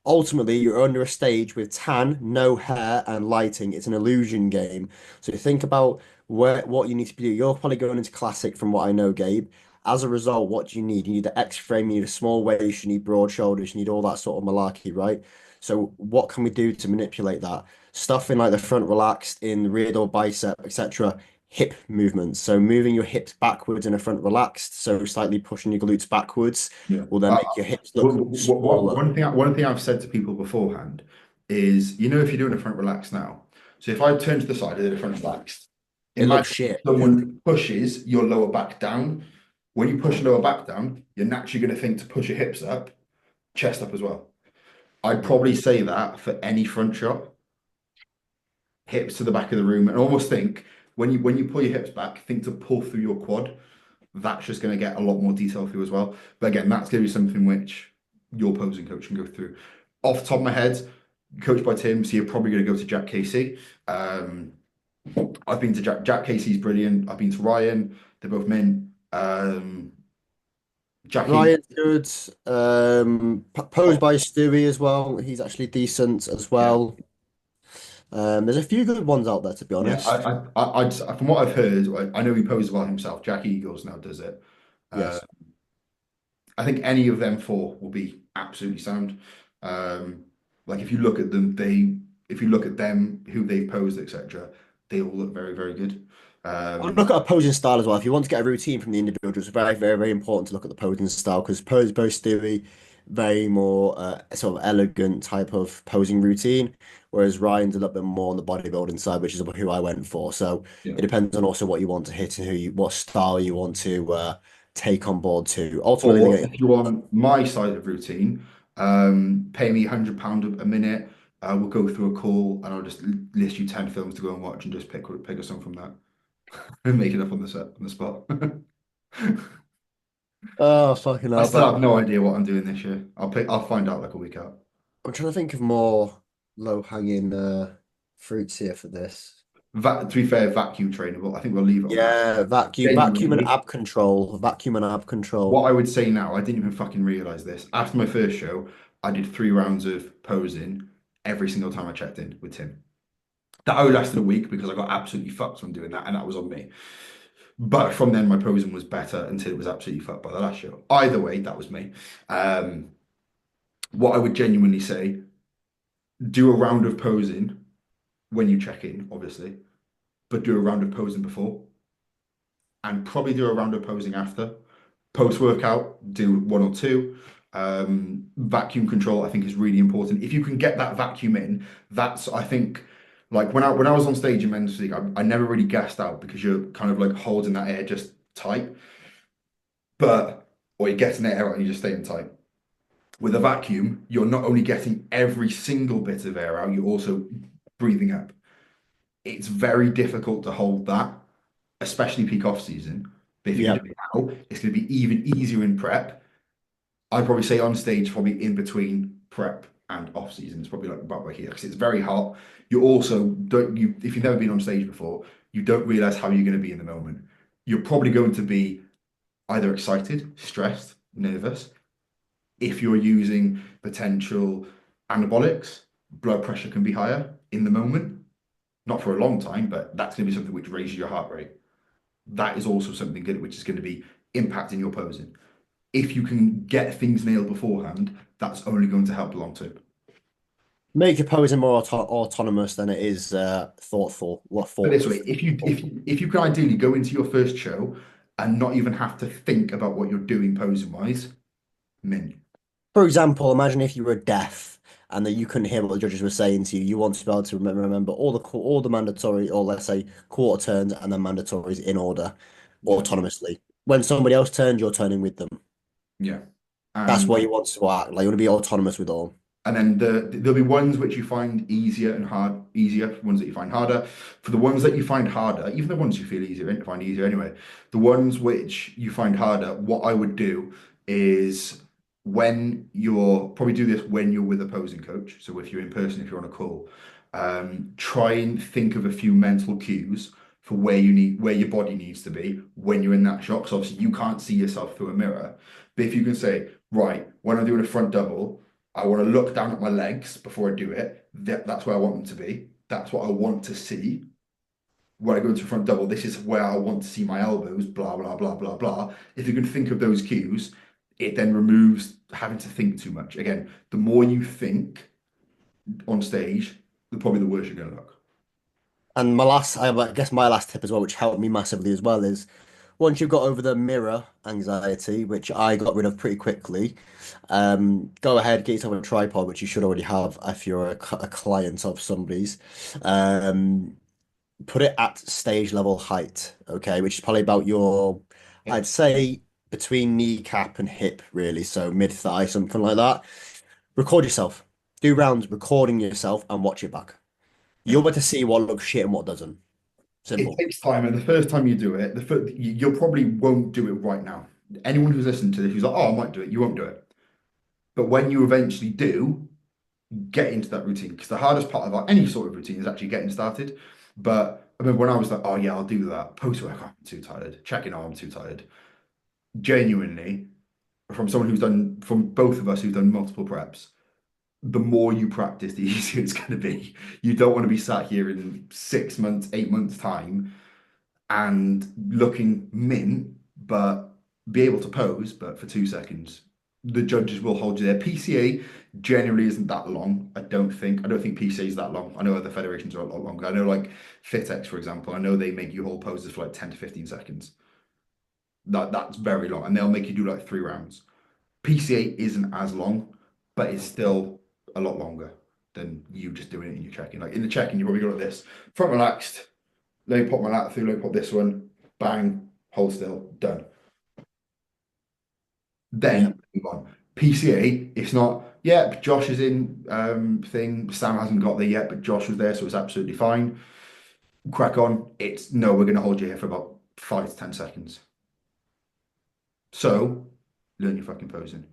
Ultimately, you're under a stage with tan, no hair, and lighting. It's an illusion game. So think about what you need to do. You're probably going into classic from what I know, Gabe. As a result, what do you need? You need the X frame, you need a small waist, you need broad shoulders, you need all that sort of malarkey, right? So what can we do to manipulate that? Stuff in like the front relaxed, in the rear door bicep, etc. Hip movements. So moving your hips backwards in a front relaxed, so slightly pushing your glutes backwards Yeah. will then make your hips look smaller. One thing I've said to people beforehand is, if you're doing a front relax now, so if I turn to the side, I did a front relaxed. It looks Imagine shit. someone pushes your lower back down. When you push lower back down, you're naturally going to think to push your hips up, chest up as well. I'd probably say that for any front shot, hips to the back of the room, and almost think when you pull your hips back, think to pull through your quad. That's just going to get a lot more detail through as well. But again, that's going to be something which your posing coach can go through. Off the top of my head, coached by Tim, so you're probably going to go to Jack Casey. I've been to Jack Casey's brilliant. I've been to Ryan. They're both men. Jackie, Ryan's good. Posed by Stewie as well. He's actually decent as yeah, well. There's a few good ones out there, to be yeah. honest. From what I've heard, I know he poses well himself. Jack Eagles now does it. Uh, Yes. I think any of them four will be absolutely sound. Like if you look at them, if you look at them, who they've posed, etc., they all look very, very good. And Um, look at a posing style as well. If you want to get a routine from the individual, it's very, very, very important to look at the posing style because pose theory, very more sort of elegant type of posing routine, whereas Ryan's a little bit more on the bodybuilding side, which is who I went for. So yeah. it depends on also what you want to hit and what style you want to take on board too. Or Ultimately, if you want my side of routine, pay me £100 a minute. We'll go through a call and I'll just list you 10 films to go and watch and just pick a song from that and make it up on the spot. oh fucking I hell! still But have no idea what I'm doing this year. I'll find out like a week out. I'm trying to think of more low-hanging fruits here for this. To be fair, vacuum trainable. I think we'll leave it on that. Yeah, vacuum and Genuinely, ab control, vacuum and ab what control. I would say now, I didn't even fucking realize this. After my first show, I did 3 rounds of posing every single time I checked in with Tim. That only lasted a week because I got absolutely fucked from doing that, and that was on me. But from then, my posing was better until it was absolutely fucked by the last show. Either way, that was me. Um, what I would genuinely say, do a round of posing when you check in, obviously, but do a round of posing before and probably do a round of posing after. Post workout, do one or two. Vacuum control, I think, is really important. If you can get that vacuum in, that's I think like when I was on stage in men's physique, I never really gassed out because you're kind of like holding that air just tight, but or you're getting that air out and you're just staying tight. With a vacuum, you're not only getting every single bit of air out, you're also breathing up. It's very difficult to hold that, especially peak off season. But if you can Yeah. do it now, it's going to be even easier in prep. I'd probably say on stage, probably in between prep and off season, it's probably like about right here because it's very hot. You also don't you if you've never been on stage before, you don't realize how you're going to be in the moment. You're probably going to be either excited, stressed, nervous. If you're using potential anabolics, blood pressure can be higher in the moment. Not for a long time, but that's going to be something which raises your heart rate. That is also something good, which is going to be impacting your posing. If you can get things nailed beforehand, that's only going to help long term. Make your posing more autonomous than it is thoughtful. What But thought? this way, if you can ideally go into your first show and not even have to think about what you're doing posing wise, mint. For example, imagine if you were deaf and that you couldn't hear what the judges were saying to you. You want to be able to remember all the mandatory, or let's say quarter turns and then mandatories in order Yeah, autonomously. When somebody else turns, you're turning with them. yeah. That's And what you want to act like. You want to be autonomous with all. And then there'll be ones which you find easier and easier, ones that you find harder. For the ones that you find harder, even the ones you feel easier, find easier anyway. The ones which you find harder, what I would do is when you're probably do this when you're with a posing coach. So if you're in person, if you're on a call, try and think of a few mental cues for where your body needs to be when you're in that shot. Because obviously you can't see yourself through a mirror. But if you can say, right, when I'm doing a front double. I want to look down at my legs before I do it. That's where I want them to be. That's what I want to see. When I go into a front double, this is where I want to see my elbows, blah, blah, blah, blah, blah. If you can think of those cues, it then removes having to think too much. Again, the more you think on stage, probably the worse you're going to look. And I guess my last tip as well, which helped me massively as well, is once you've got over the mirror anxiety, which I got rid of pretty quickly, go ahead, get yourself a tripod, which you should already have if you're a client of somebody's. Um, Put it at stage level height, okay, which is probably about I'd Hips. say between kneecap and hip, really, so mid thigh, something like that. Record yourself. Do rounds recording yourself and watch it back. Yeah. You're able to see what looks shit and what doesn't. It Simple. takes time, and the first time you do it, you probably won't do it right now. Anyone who's listening to this who's like, "Oh, I might do it," you won't do it. But when you eventually do, get into that routine because the hardest part of any sort of routine is actually getting started. But I remember when I was like, "Oh yeah, I'll do that." Post work, I'm too tired. Checking, oh, I'm too tired. Genuinely, from both of us who've done multiple preps, the more you practice, the easier it's going to be. You don't want to be sat here in 6 months, 8 months time and looking mint, but be able to pose, but for 2 seconds. The judges will hold you there. PCA generally isn't that long. I don't think. I don't think PCA is that long. I know other federations are a lot longer. I know like FitX, for example. I know they make you hold poses for like 10 to 15 seconds. That's very long, and they'll make you do like 3 rounds. PCA isn't as long, but it's still a lot longer than you just doing it in your check-in. Like in the check-in, you probably go like this: front relaxed, let me pop my lat through, let me pop this one, bang, hold still, done. Yeah. Then move on. PCA, it's not, yeah, Josh is in thing. Sam hasn't got there yet, but Josh was there, so it's absolutely fine. Crack on. It's no, we're going to hold you here for about 5 to 10 seconds. So learn your fucking posing.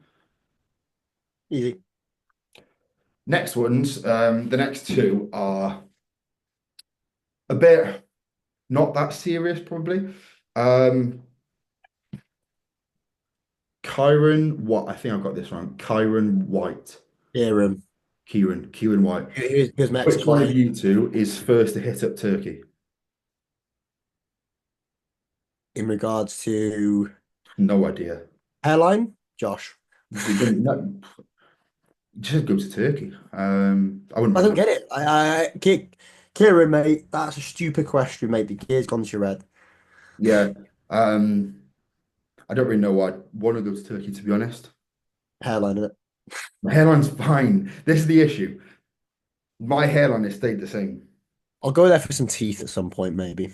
Easy. Next ones, the next two are a bit not that serious, probably. Um, what? I think I've got this wrong. Kyron White. Kieran. Kieran White. He was my Which one of ex-client. you two is first to hit up Turkey? In regards to No idea. hairline, Josh. Just go to Turkey. I wouldn't I don't recommend. get it. Kieran, mate, that's a stupid question, mate. The gear's gone to your head. Yeah. I don't really know why I'd want to go to Turkey, to be honest. Hairline, innit? My hairline's fine. This is the issue. My hairline has stayed the same. I'll go there for some teeth at some point, maybe.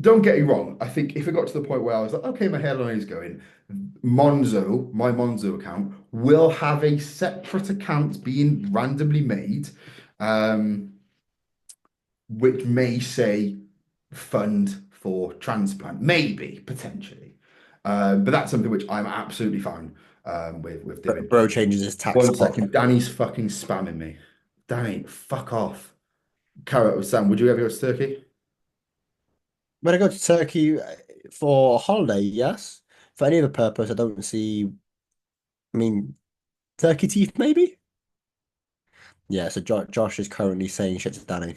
Don't get me wrong. I think if it got to the point where I was like, okay, my hairline is going, my Monzo account will have a separate account being randomly made, um, which may say fund for transplant, maybe potentially. But that's something which I'm absolutely fine with doing. Bro changes his tax One clock. second, Danny's fucking spamming me. Danny, fuck off. Carrot with Sam, would you ever go to Turkey? When I go to Turkey for a holiday, yes. For any other purpose, I don't see. I mean, turkey teeth, maybe. Yeah. So Josh is currently saying shit to Danny.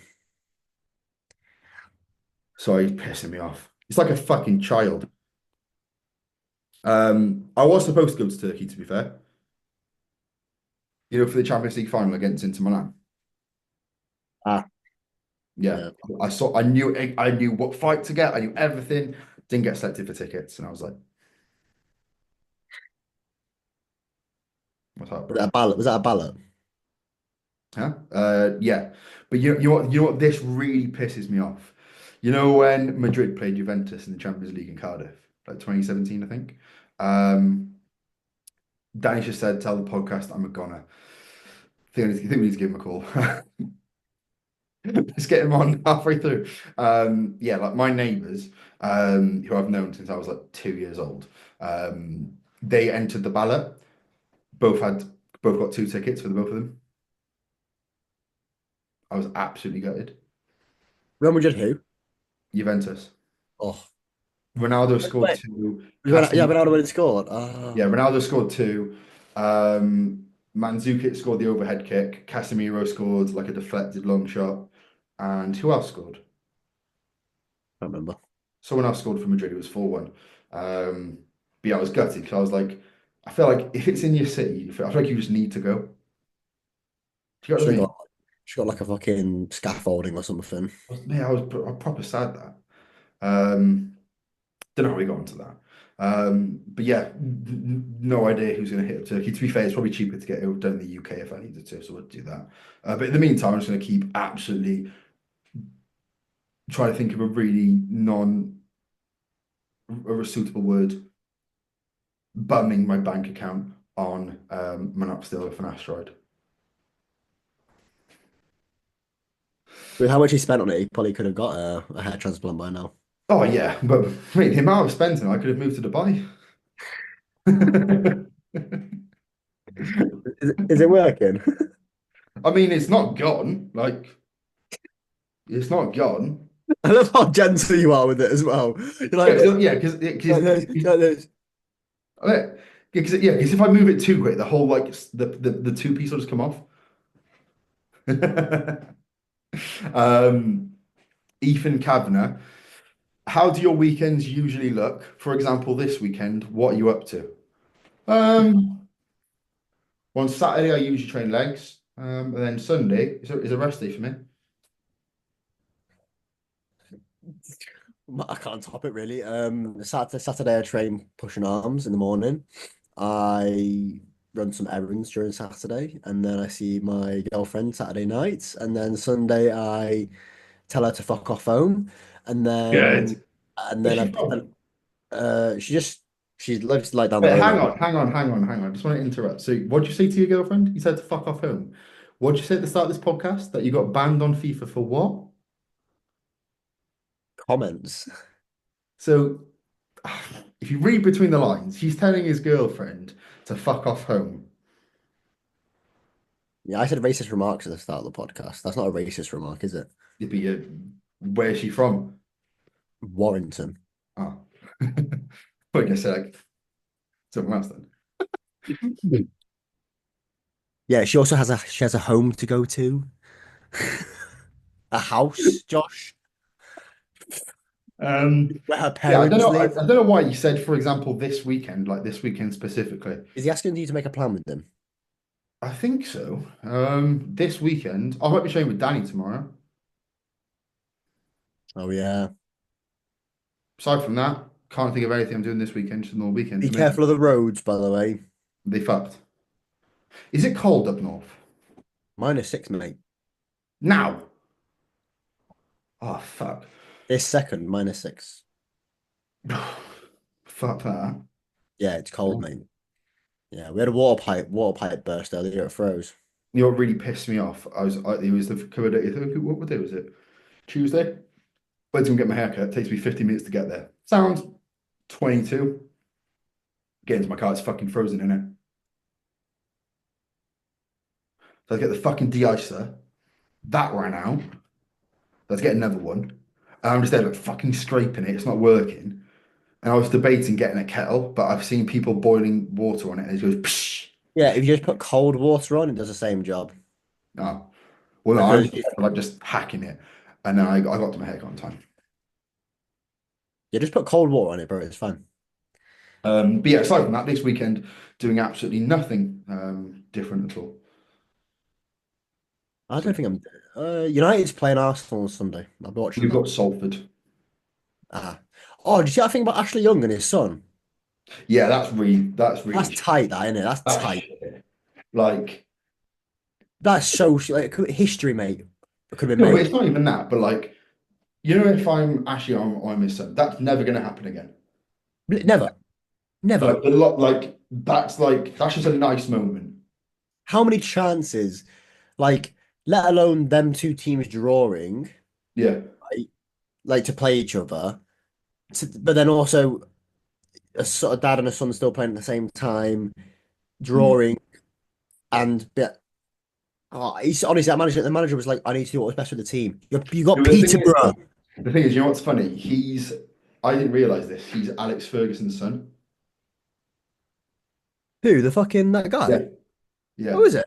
Sorry, he's pissing me off. It's like a fucking child. I was supposed to go to Turkey, to be fair. For the Champions League final against Inter Milan. Ah, Yeah, yeah. I knew what fight to get. I knew everything. Didn't get selected for tickets, and I was like, "What's Was that a heartbroken?" ballot? Was that a ballot? Huh? Yeah. But you know what? This really pisses me off. You know when Madrid played Juventus in the Champions League in Cardiff, like 2017, I think. Um, Danny just said, "Tell the podcast I'm a goner." I think we need to give him a call. Let's get him on halfway through. Yeah, like my neighbours, who I've known since I was like 2 years old, they entered the ballot. Both had both got 2 tickets for the both of them. I was absolutely gutted. Real Madrid who? Juventus. Oh, Ronaldo scored wait. two. Yeah, Casemiro, Ronaldo would have scored. yeah, Ronaldo scored two. Mandzukic scored the overhead kick. Casemiro scored like a deflected long shot. And who else scored? I don't remember. Someone else scored for Madrid. It was 4-1. But yeah, I was gutted because I was like, I feel like if it's in your city, I feel like you just need to go. Do you get Should what I have mean? got, should got like a fucking scaffolding or something. Yeah, I was proper sad that. Um, don't know how we got into that. But yeah, no idea who's going to hit up Turkey. To be fair, it's probably cheaper to get it done in the UK if I needed to, so I'd do that. But in the meantime, I'm just going to keep absolutely trying to think of a really a suitable word, bumming my bank account on Monopstil with an asteroid. With how much he spent on it, he probably could have got a hair transplant by now. Oh yeah, but mate, the amount I've spent on it, I could have moved to Dubai. Is it working? I mean, it's not gone. Like, it's not gone. I love how gentle you are with it as well. You're like, Yeah, because like this, like this. yeah, because if I move it too quick, the whole like the two piece will just come off. Um, Ethan Kavanagh, how do your weekends usually look? For example, this weekend, what are you up to? Um, on Saturday, I usually train legs, and then Sunday is a rest day for me. I can't top it really. Saturday I train pushing arms in the morning. I run some errands during Saturday, and then I see my girlfriend Saturday night, and then Sunday I tell her to fuck off home, and then Good. and Where's then she from? she lives like down the Wait, road. hang Like, on, hang on, hang on, hang on. I just want to interrupt. So, what'd you say to your girlfriend? You said to fuck off home. What'd you say at the start of this podcast? That you got banned on FIFA for what? comments. So, if you read between the lines, he's telling his girlfriend to fuck off home. Yeah, I said racist remarks at the start of the podcast. That's not a racist remark, is it? You'd be, where's she from? Warrington. Oh, but you said like something else then. Yeah, she has a home to go to, a house, Josh, where her Yeah, I don't parents know. I live. don't know why you said, for example, this weekend, like this weekend specifically. Is he asking you to make a plan with them? I think so. This weekend, I might be training with Danny tomorrow. Oh yeah. Aside from that, can't think of anything I'm doing this weekend. Just a normal weekend Be for me. careful of the roads, by the way. They fucked. Is it cold up north -6, mate. now? Oh fuck. This second, -6. Fuck that. Yeah, it's cold, You mate. Yeah, we had a water pipe burst earlier. It froze. know what really pissed me off? It was the cover day. What day was it? Tuesday. Went to go get my haircut. It takes me 50 minutes to get there. Sounds 22. Get into my car. It's fucking frozen in it. So I get the fucking de-icer. That ran out. Let's get another one. And I'm just there like fucking scraping it. It's not working. And I was debating getting a kettle, but I've seen people boiling water on it and it goes psh. Yeah, if you just put cold water on, it does the same job. No. Well, no, I was Because like just hacking it. And then I got to my haircut on time. you just put cold water on it, bro. It's fine. But yeah, aside from that, this weekend doing absolutely nothing different at all. I So don't think I'm. United's playing Arsenal on Sunday. I'll be watching we've that. got Salford. Ah. Oh, did you see that thing about Ashley Young and his son? Yeah, that's really That's tight, that, isn't it? That's that's tight. shit. Like That's so like history, mate. It could have been no, but made. it's not even that. But like you know, if I'm his son, that's never going to happen again. Never, never. Like a lot, that's just a nice moment. How many chances, like, let alone them two teams drawing, Yeah. right, like to play each other, but then also a sort of dad and a son still playing at the same time, Mm. drawing, and he's honestly the manager was like, I need to do what was best for the team. You got The thing is, Peterborough. you know what's funny? I didn't realize this. He's Alex Ferguson's son. Who, the fucking that Yeah. guy? Who Yeah. is it?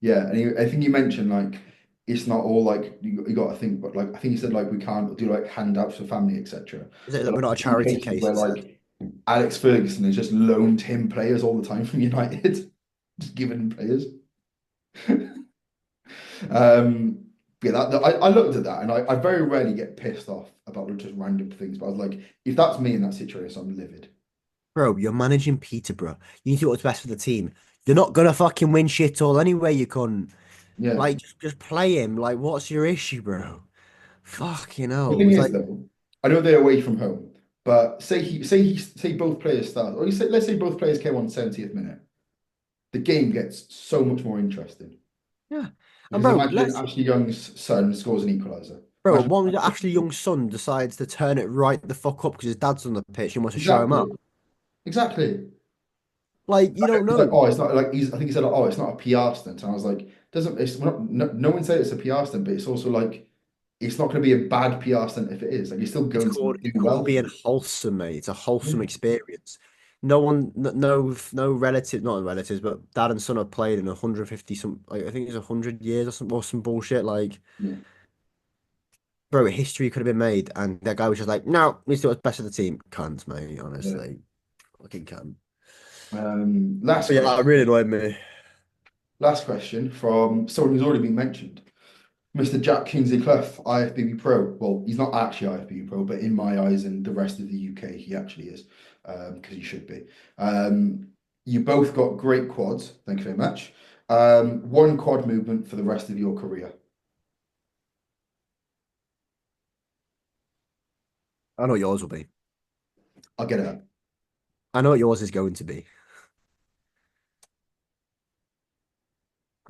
Yeah. And I think you mentioned like it's not all like you got to think, but like I think he said like we can't do like handouts for family, etc. Is it But that we're like, not a there's some charity cases case, where he said. like Alex Ferguson has just loaned him players all the time from United, just giving him players. Um, yeah, I looked at that and I very rarely get pissed off about just random things, but I was like, if that's me in that situation, I'm livid. Bro, you're managing Peterborough. You need to do what's best for the team. You're not gonna fucking win shit all anyway, you cunt. Yeah. Like, just play him. Like, what's your issue, bro? Fucking The hell. thing It's is like, though, I know they're away from home, but say both players start, or let's say both players came on 70th minute. The game gets so much more interesting. yeah. And Because imagine let's Ashley Young's son scores an equaliser. bro, Imagine one Ashley Young's son decides to turn it right the fuck up because his dad's on the pitch and wants to show him exactly, up. exactly. Like you don't He's know. like, oh, it's not like I think he said, like, oh, it's not a PR stunt, and I was like, doesn't it's we're not, no one said it's a PR stunt, but it's also like it's not going to be a bad PR stunt if it is. Like, you're still going to do It's called well for being it. wholesome, mate. It's a wholesome Yeah, experience. No relative, not relatives, but dad and son have played in 150 some, like I think it's 100 years or some bullshit. Like, yeah. bro, history could have been made, and that guy was just like, no, we still was best of the team. Can't, mate. Yeah. Honestly, fucking can. Last But yeah, that question. really annoyed me. Last question from someone who's already been mentioned. Mr. Jack Kingsley Clough, IFBB Pro. Well, he's not actually IFBB Pro, but in my eyes and the rest of the UK, he actually is, because he should be. You both got great quads. Thank you very much. One quad movement for the rest of your career. I know what yours will be. I'll get it up. I know what yours is going to be.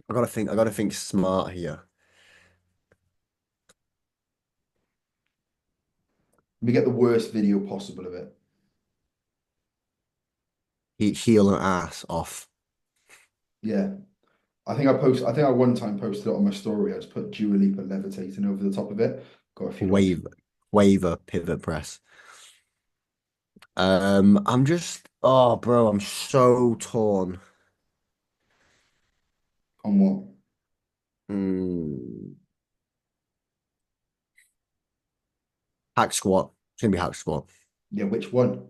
I gotta think. I gotta think smart here. We get the worst video possible of it. Heel and ass off. Yeah. I think I one time posted it on my story. I just put Dua Lipa levitating over the top of it. Got a few likes. Waver pivot press. I'm just, oh, bro, I'm so torn. On what? Mm, hack squat. It's gonna be hack squat. Yeah, which one?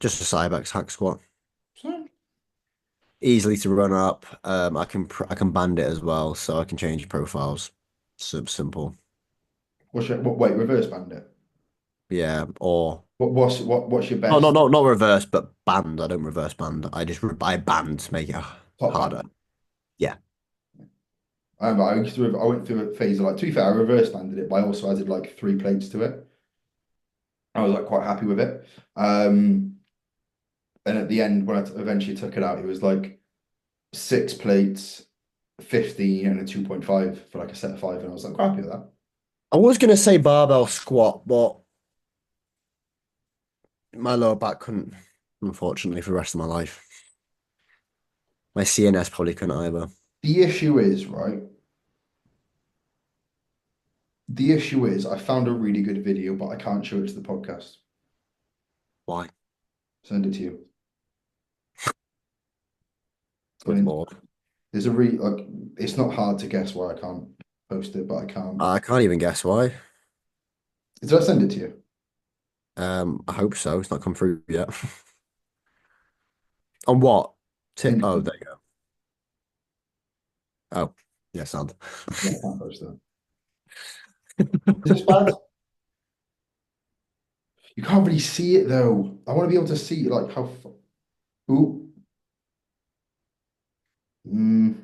Just a Cybex hack squat. So, Easily to run up. I can band it as well, so I can change profiles. Simple. wait, reverse bandit. Yeah. Or What's your no, best not reverse, but band. I don't reverse band. I band to make it top harder. band? Yeah. I went through a phase of like, to be fair, I reverse banded it, but I also added like 3 plates to it. I was like quite happy with it. And at the end, when I eventually took it out, it was like 6 plates, 15 and a 2.5 for like a set of five. And I was like, quite happy with that. I was gonna say barbell squat, but my lower back couldn't, unfortunately, for the rest of my life. My CNS probably couldn't either. The issue is, right? The issue is I found a really good video, but I can't show it to the podcast. Why? Send it to you. I Good mean, lord. there's like it's not hard to guess why I can't post it, but I can't. I can't even guess why. Did I send it to you? I hope so. It's not come through yet. On what? Oh, there you go. Oh, yeah, sound. Yeah, I can't post that. Is this bad? You can't really see it though. I want to be able to see like how. Ooh. Mm.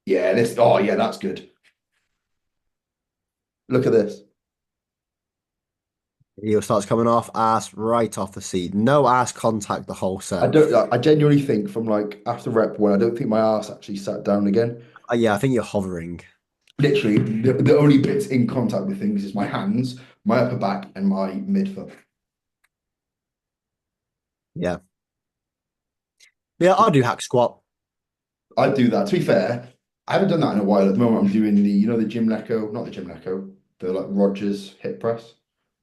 Yeah, this. Oh, yeah, that's good. Look at this. Heel starts coming off, ass right off the seat. No ass contact the whole I set. don't. I genuinely think from like after rep one, I don't think my ass actually sat down again. Yeah, I think you're hovering. Literally, the only bits in contact with things is my hands, my upper back, and my midfoot. Yeah. Yeah, I'll do hack squat. I do that. To be fair, I haven't done that in a while. At the moment, I'm doing the Jim Lecco, not the Jim Lecco, the like Rogers hip press.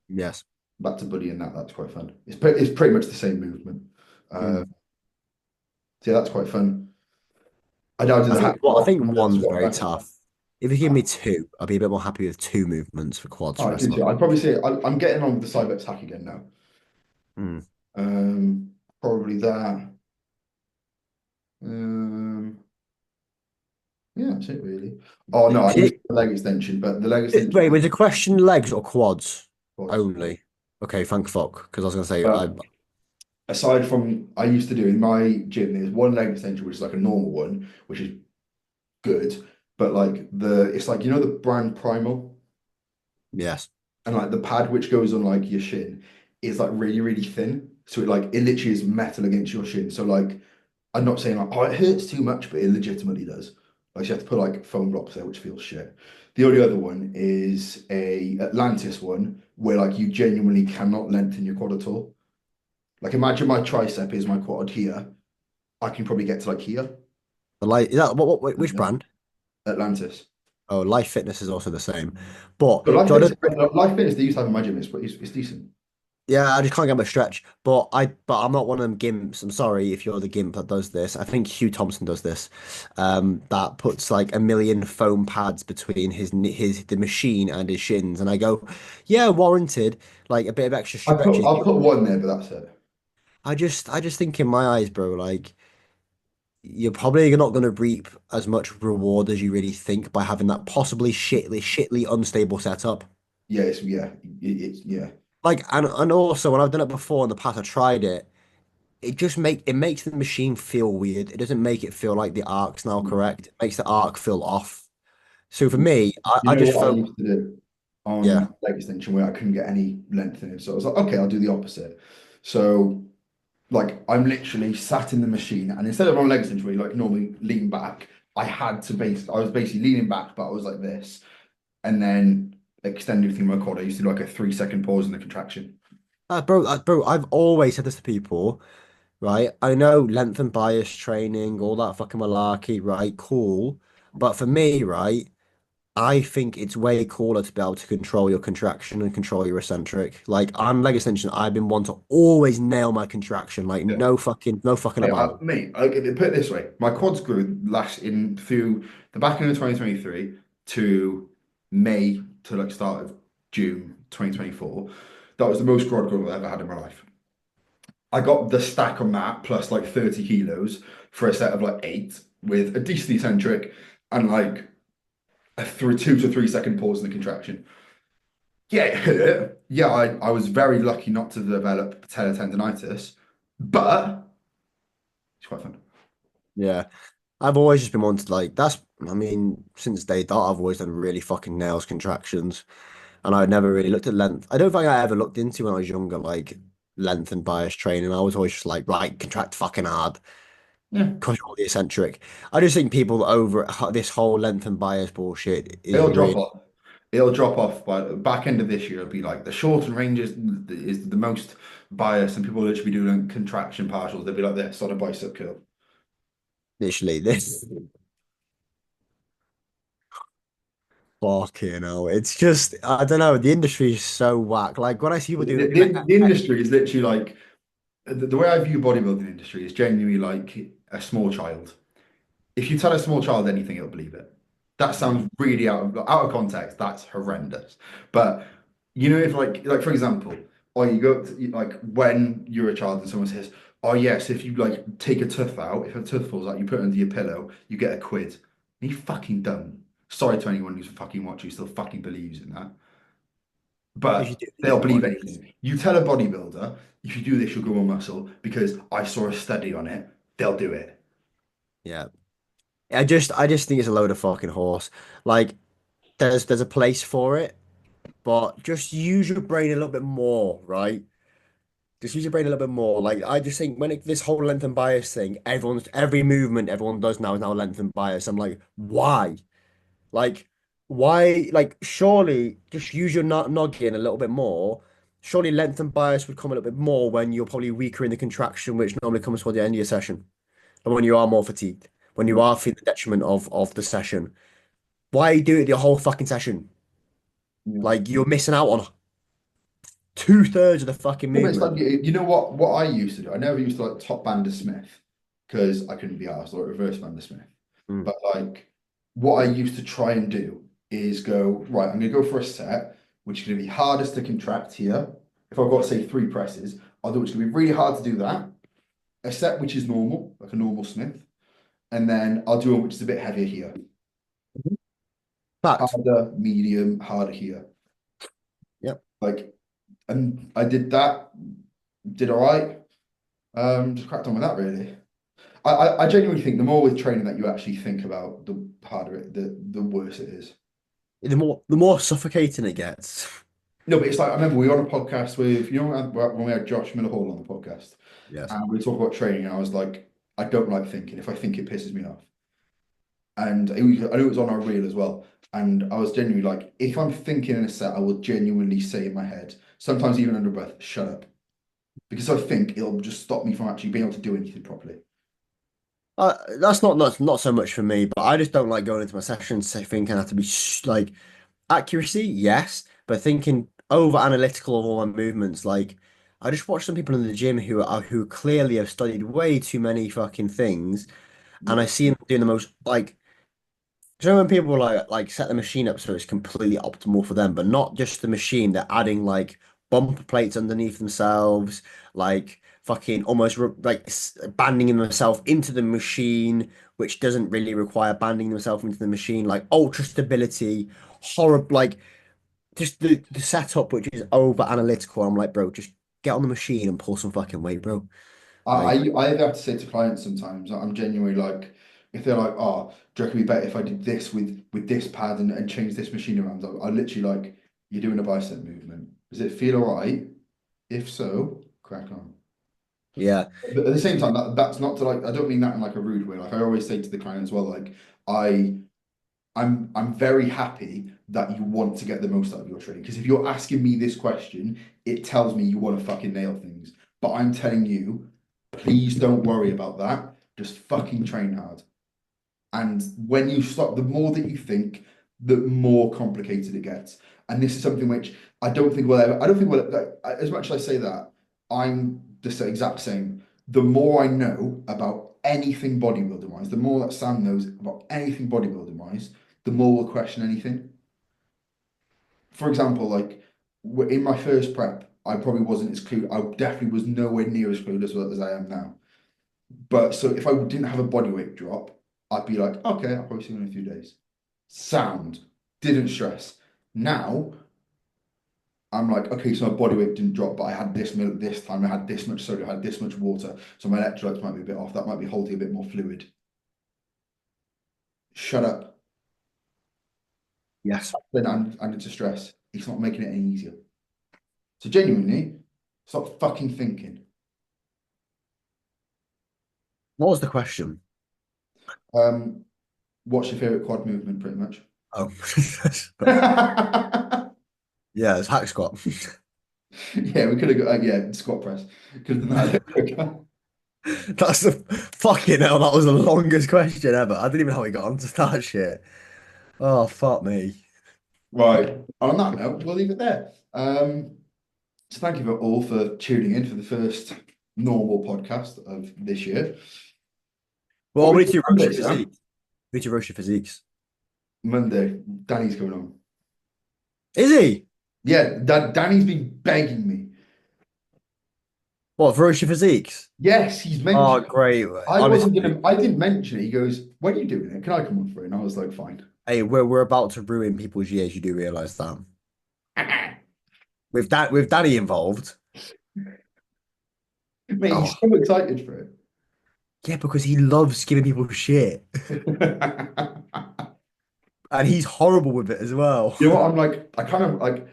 Yes. Back to buddying that. That's quite fun. It's pretty much the same movement. Uh, Mm. so yeah, that's quite fun. I did the hack I squat. think I did the one's squat very rack. tough. If you give me two, I'll be a bit more happy with two movements for quads for Oh, the I rest did of my too. I'd probably say I'm getting on with the Cybex hack again now. life. Probably that. Um, yeah, that's it really. Oh no, I need Mm. a leg extension, but the leg extension. Wait, was the question legs or quads Was. only? Okay, thank fuck. Because I was gonna say But aside from, I used to do in my gym, there's one leg extension which is like a normal one, which is good, but like it's like the brand Primal, yes. and like the pad which goes on like your shin is like really really thin, So it like it literally is metal against your shin. So like I'm not saying like, oh, it hurts too much, but it legitimately does. Like you have to put like foam blocks there, which feels shit. The only other one is a Atlantis one where like you genuinely cannot lengthen your quad at all. Like imagine my tricep is my quad here. I can probably get to like here. The light is that which brand? Atlantis. Oh, Life Fitness is also the same. But But Jordan, Life Fitness, they used to have in my gym. It's decent. yeah, I just can't get my stretch. But I'm not one of them gimps. I'm sorry if you're the gimp that does this. I think Hugh Thompson does this. That puts like a million foam pads between the machine and his shins, and I go, yeah, warranted. Like a bit of extra stretches. I'll put one there, but that's it. I just think in my eyes, bro, like you're probably not going to reap as much reward as you really think by having that possibly shitly unstable setup. Yeah, it's yeah. Like, and also when I've done it before in the past, I tried it. It makes the machine feel weird. It doesn't make it feel like the arc's now correct. It makes the arc feel off. So for me, You I know just what I felt, used to do yeah. on leg extension where I couldn't get any length in it. So I was like, okay, I'll do the opposite. So like I'm literally sat in the machine and instead of on leg extension where you like normally lean back, I was basically leaning back, but I was like this. And then extending through my quad. I used to do like a 3 second pause in the contraction. Bro, I've always said this to people, right? I know length and bias training, all that fucking malarkey, right? Cool. But for me, right? I think it's way cooler to be able to control your contraction and control your eccentric. Like I'm leg extension, I've been one to always nail my contraction, like Yeah. no fucking about. Mate, I put it this way. My quads grew last in through the back end of 2023 to May to like start of June 2024. That was the most quad growth I've ever had in my life. I got the stack on that plus like 30 kilos for a set of like eight with a decent eccentric and like a 2 to 3 second pause in the contraction. Yeah, it hurt. Yeah, I was very lucky not to develop patellar tendonitis, but it's quite fun. Yeah. I've always just been one to like that's I mean, since day dot I've always done really fucking nails contractions. And I never really looked at length. I don't think I ever looked into when I was younger, like length and bias training. I was always just like, right, contract fucking hard, Yeah. control the eccentric. I just think people over this whole length and bias bullshit is It'll drop really off. It'll drop off by the back end of this year. It'll be like the short and range is the most biased, and people will literally be doing contraction partials. They'll be like this on a bicep curl. literally this. Fucking hell. It's just, I don't know, the industry is so whack. Like when I see people The, do, the industry is literally like the way I view bodybuilding industry is genuinely like a small child. If you tell a small child anything, it'll believe it. That sounds really out of context. That's horrendous. But you know, if like for example, or you go like when you're a child and someone says, "Oh yes, if you like take a tooth out, if a tooth falls out, you put it under your pillow, you get a quid." And you fucking dumb. Sorry to anyone who's fucking watching, who still fucking believes in that. if you But do they'll this, believe anything. You tell a bodybuilder, if you do this, you'll grow more muscle because I saw a study on it. They'll do it. yeah. I just think it's a load of fucking horse. Like there's a place for it, but just use your brain a little bit more, right? Just use your brain a little bit more. Like I just think this whole length and bias thing, every movement everyone does now is now length and bias. I'm like, why? Like, why? Like, surely just use your noggin a little bit more. Surely length and bias would come a little bit more when you're probably weaker in the contraction, which normally comes toward the end of your session, and when you are more fatigued, when you are feeling the detriment of the session. Why do it the whole fucking session? Yeah. Like you're missing out on two-thirds of the fucking Yeah, but it's like movement. you know what I used to do. I never used to like top Bander Smith because I couldn't be asked or reverse Bander Smith. Mm. But like what I used to try and do is go right. I'm gonna go for a set which is gonna be hardest to contract here. If I've got say 3 presses, I'll do it's gonna be really hard to do that. A set which is normal, like a normal Smith, and then I'll do one which is a bit heavier here. Fact. Harder, medium, harder here. Yep. Like, and I did that, did all right. Just cracked on with that really. I genuinely think the more with training that you actually think about, the harder the worse it is. The more suffocating it gets. No, but it's like I remember we were on a podcast with when we had Josh Miller Hall on the podcast, Yes. and we talked about training, and I was like, I don't like thinking. If I think, it pisses me off. And I know it was on our reel as well. And I was genuinely like, if I'm thinking in a set, I will genuinely say in my head, sometimes even under breath, shut up. Because I think it'll just stop me from actually being able to do anything properly. That's not so much for me, but I just don't like going into my sessions thinking I have to be like accuracy, yes, but thinking over analytical of all my movements. Like I just watch some people in the gym who clearly have studied way too many fucking things, and Yeah. I see them doing the most like. Do you know when people like set the machine up so it's completely optimal for them, but not just the machine, they're adding like bumper plates underneath themselves, like fucking almost banding themselves into the machine, which doesn't really require banding themselves into the machine, like ultra stability, horrible, like just the setup which is over analytical. I'm like, bro, just get on the machine and pull some fucking weight, bro. I, I, Like, I have to say to clients sometimes, I'm genuinely like, if they're like, oh, do you reckon it'd be better if I did this with this pad and change this machine around? I literally like, you're doing a bicep movement. Does it feel all right? If so, crack on. yeah. But at the same time, that's not to like, I don't mean that in like a rude way. Like I always say to the client as well, like I I'm very happy that you want to get the most out of your training. Because if you're asking me this question, it tells me you want to fucking nail things. But I'm telling you, please don't worry about that. Just fucking train hard. And when you stop, the more that you think, the more complicated it gets. And this is something which I don't think we'll ever, I don't think we'll, like, as much as I say that, I'm the exact same. The more I know about anything bodybuilding wise, the more that Sam knows about anything bodybuilding wise, the more we'll question anything. For example, like in my first prep, I probably wasn't as clued. I definitely was nowhere near as clued as I am now. But so if I didn't have a body weight drop, I'd be like, okay, I'll probably see you in a few days. Sound, didn't stress. Now I'm like, okay, so my body weight didn't drop, but I had this milk this time, I had this much soda, I had this much water, so my electrolytes might be a bit off. That might be holding a bit more fluid. Shut up. Yes. Then I'm into stress. It's not making it any easier. So genuinely, stop fucking thinking. What was the question? Um, what's your favorite quad movement, pretty much? Oh, Yeah, yeah, it's hack squat. we could have got yeah, squat press. Could have done that a bit quicker. That's the fucking hell. That was the longest question ever. I didn't even know how we got onto that shit. Oh, fuck me. Right. On that note, we'll leave it there. So thank you for all for tuning in for the first normal podcast of this year. What Well, we we do need to roast Monday, your Sam? physique. We need to roast your physiques. Monday, Danny's coming on. Is he? Yeah, Danny's been begging me. What, for roast your physiques? Yes, he's Oh, mentioned. great. I wasn't Honestly, gonna. I didn't mention it. He goes, "When are you doing it? Can I come on for it?" And I was like, "Fine." hey, we're about to ruin people's years. You do realize that. With Danny involved. Mate, he's Oh, so excited for yeah, because he loves giving people shit. it. And he's horrible with it as well. You know what? I'm like, I kind of like.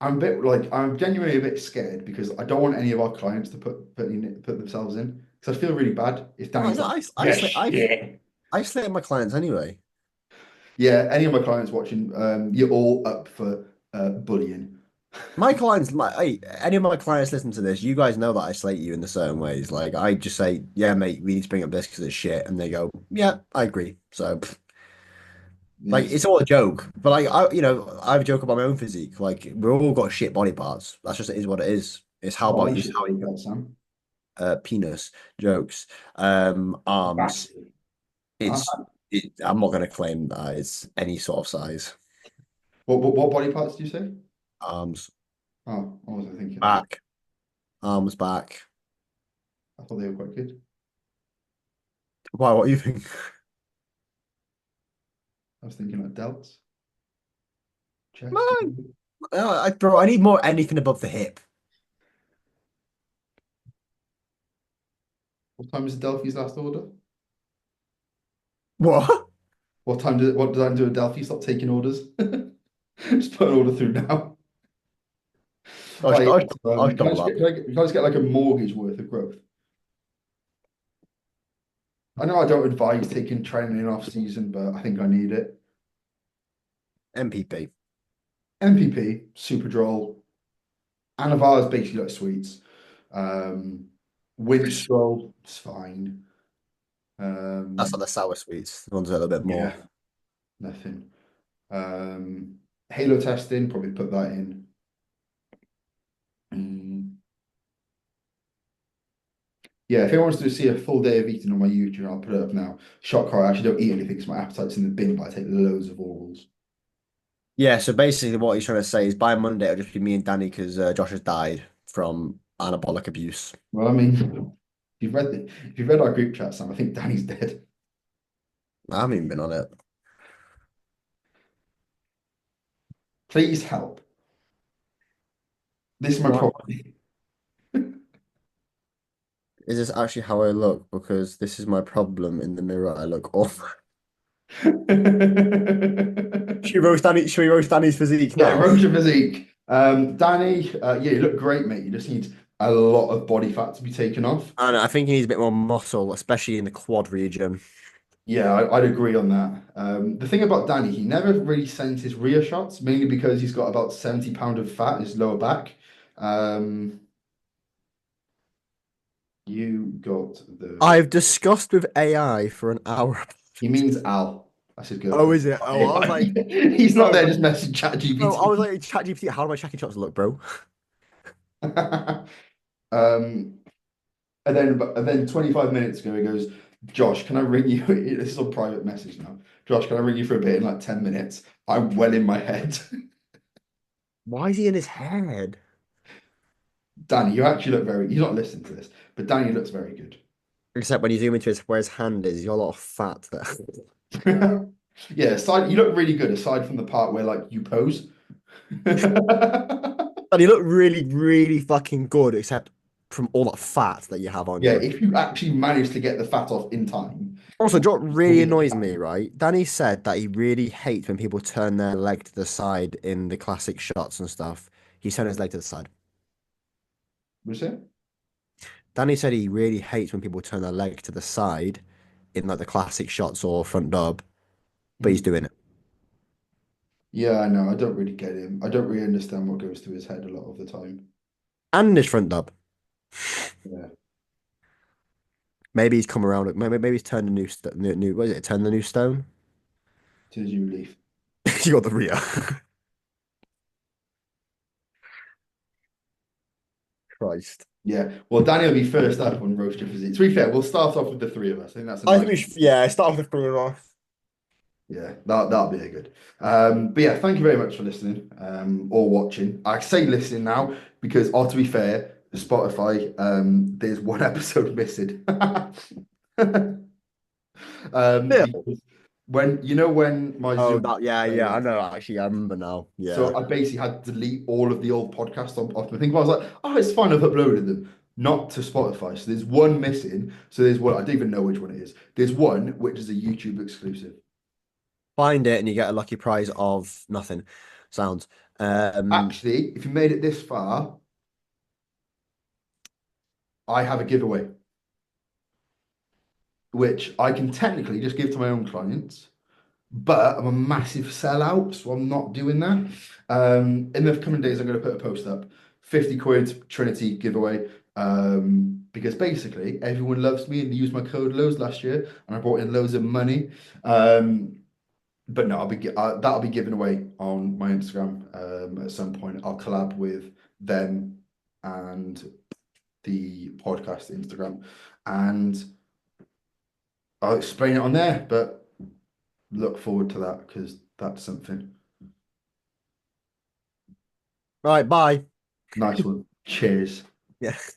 I'm a bit like I'm genuinely a bit scared because I don't want any of our clients to put themselves in because I feel really bad if No, Danny's like, yes, yeah, I slay my clients anyway. yeah. Any of my clients watching, you're all up for bullying. My clients, any of my clients listen to this, you guys know that I slate you in the certain ways. Like I just say, yeah, mate, we need to bring up this because it's shit, and they go, yeah, I agree. So, like, Yes. it's all a joke. But like, I have a joke about my own physique. Like, we've all got shit body parts. That's just it is what it is. It's how about you? What's It's your how you thought, Sam? penis jokes, arms. Exactly. Uh, It's I'm not gonna claim that it's any sort of size. what body parts do you say? Arms, Oh, what was I thinking? back, arms, back. I thought they were quite good. Why? What do you think? I was thinking like delts, chest. Man, bro, I need more anything above the hip. What time is Delphi's last order? What? What time do a Delphi stop taking orders? Just put an order through now. I'll, Like, I'll, I'll can I double just up. get, can I just get like a mortgage worth of growth? I know I don't advise taking training in off season, but I think I need it. MPP. MPP, super droll. Anavar is basically like sweets. Um, Winstrol, it's fine. That's like Um, the sour sweets. The ones that are a little bit more. yeah, nothing. Halo testing, probably put that in. Mm. Yeah, if anyone wants to see a full day of eating on my YouTube, I'll put it up now. Shock horror, I actually don't eat anything because my appetite's in the bin, but I take loads of orals. Yeah, so basically what he's trying to say is by Monday it'll just be me and Danny because Josh has died from anabolic abuse. Well, I mean, if you've read our group chat, Sam, I think Danny's dead. I haven't even been on it. Please help. This is my What? problem. Is this actually how I look? Because this is my problem in the mirror. I look awful. Should we roast Danny's physique Yeah, now? roast your physique. Danny, yeah, you look great, mate. You just need a lot of body fat to be taken off. And I think he needs a bit more muscle, especially in the quad region. Yeah, I'd agree on that. The thing about Danny, he never really sends his rear shots, mainly because he's got about 70 pound of fat in his lower back. Um, you got the. I've discussed with AI for an hour. He means Al. That's his Oh, girlfriend. is it? Oh, I was AI. like, He's not bro, there just messaging bro, I was ChatGPT. like, ChatGPT, how do my checking shots look, bro? Um, and then 25 minutes ago, he goes, Josh, can I ring you? This is a private message now. Josh, can I ring you for a bit in like 10 minutes? I'm well in my head. Why is he in his head? Danny, you actually look very, he's not listening to this, but Danny looks very good. Except when you zoom into his where his hand is, he's got a lot of fat there. Yeah, aside, you look really good aside from the part where like you pose. And he looked really, really fucking good, except from all that fat that you have on Yeah, you. if you actually manage to get the fat off in time, Also, do you know what you'll really be annoys happy. me, right? Danny said that he really hates when people turn their leg to the side in the classic shots and stuff. He turned his leg to the side. Was it? Danny said he really hates when people turn their leg to the side in like the classic shots or front dub, but he's Mm. doing it. Yeah, I know. I don't really get him. I don't really understand what goes through his head a lot of the time. And his front dub. Yeah, Maybe he's come around. Maybe he's turned a new. What is it? Turn the new stone. to you leave. You got the rear. Christ. Yeah. Well, Danny will be first up on Roast Your Physique. To be fair, we'll start off with the three of us. I think that's a I think nice. we should, yeah, start with the three of us. Yeah, that'll be a good. But yeah, thank you very much for listening or watching. I say listening now because, to be fair, Spotify, there's one episode missing. Yeah. Because when my Oh, Zoom that, yeah, yeah, I failed, know, actually, I remember now. so Yeah. I basically had to delete all of the old podcasts off my thing. But I was like, oh, it's fine. I've uploaded them, not to Spotify. So there's one missing. So there's one. I don't even know which one it is. There's one which is a YouTube exclusive. Find it and you get a lucky prize of nothing. Sounds. Actually, if you made it this far, I have a giveaway, which I can technically just give to my own clients. But I'm a massive sellout, so I'm not doing that. In the coming days, I'm going to put a post up, 50 quid Trinity giveaway. Because basically everyone loves me and they used my code loads last year, and I brought in loads of money. But no, that'll be given away on my Instagram at some point. I'll collab with them and the podcast Instagram, and I'll explain it on there. But look forward to that because that's something Right, bye. nice one. Cheers. Yeah.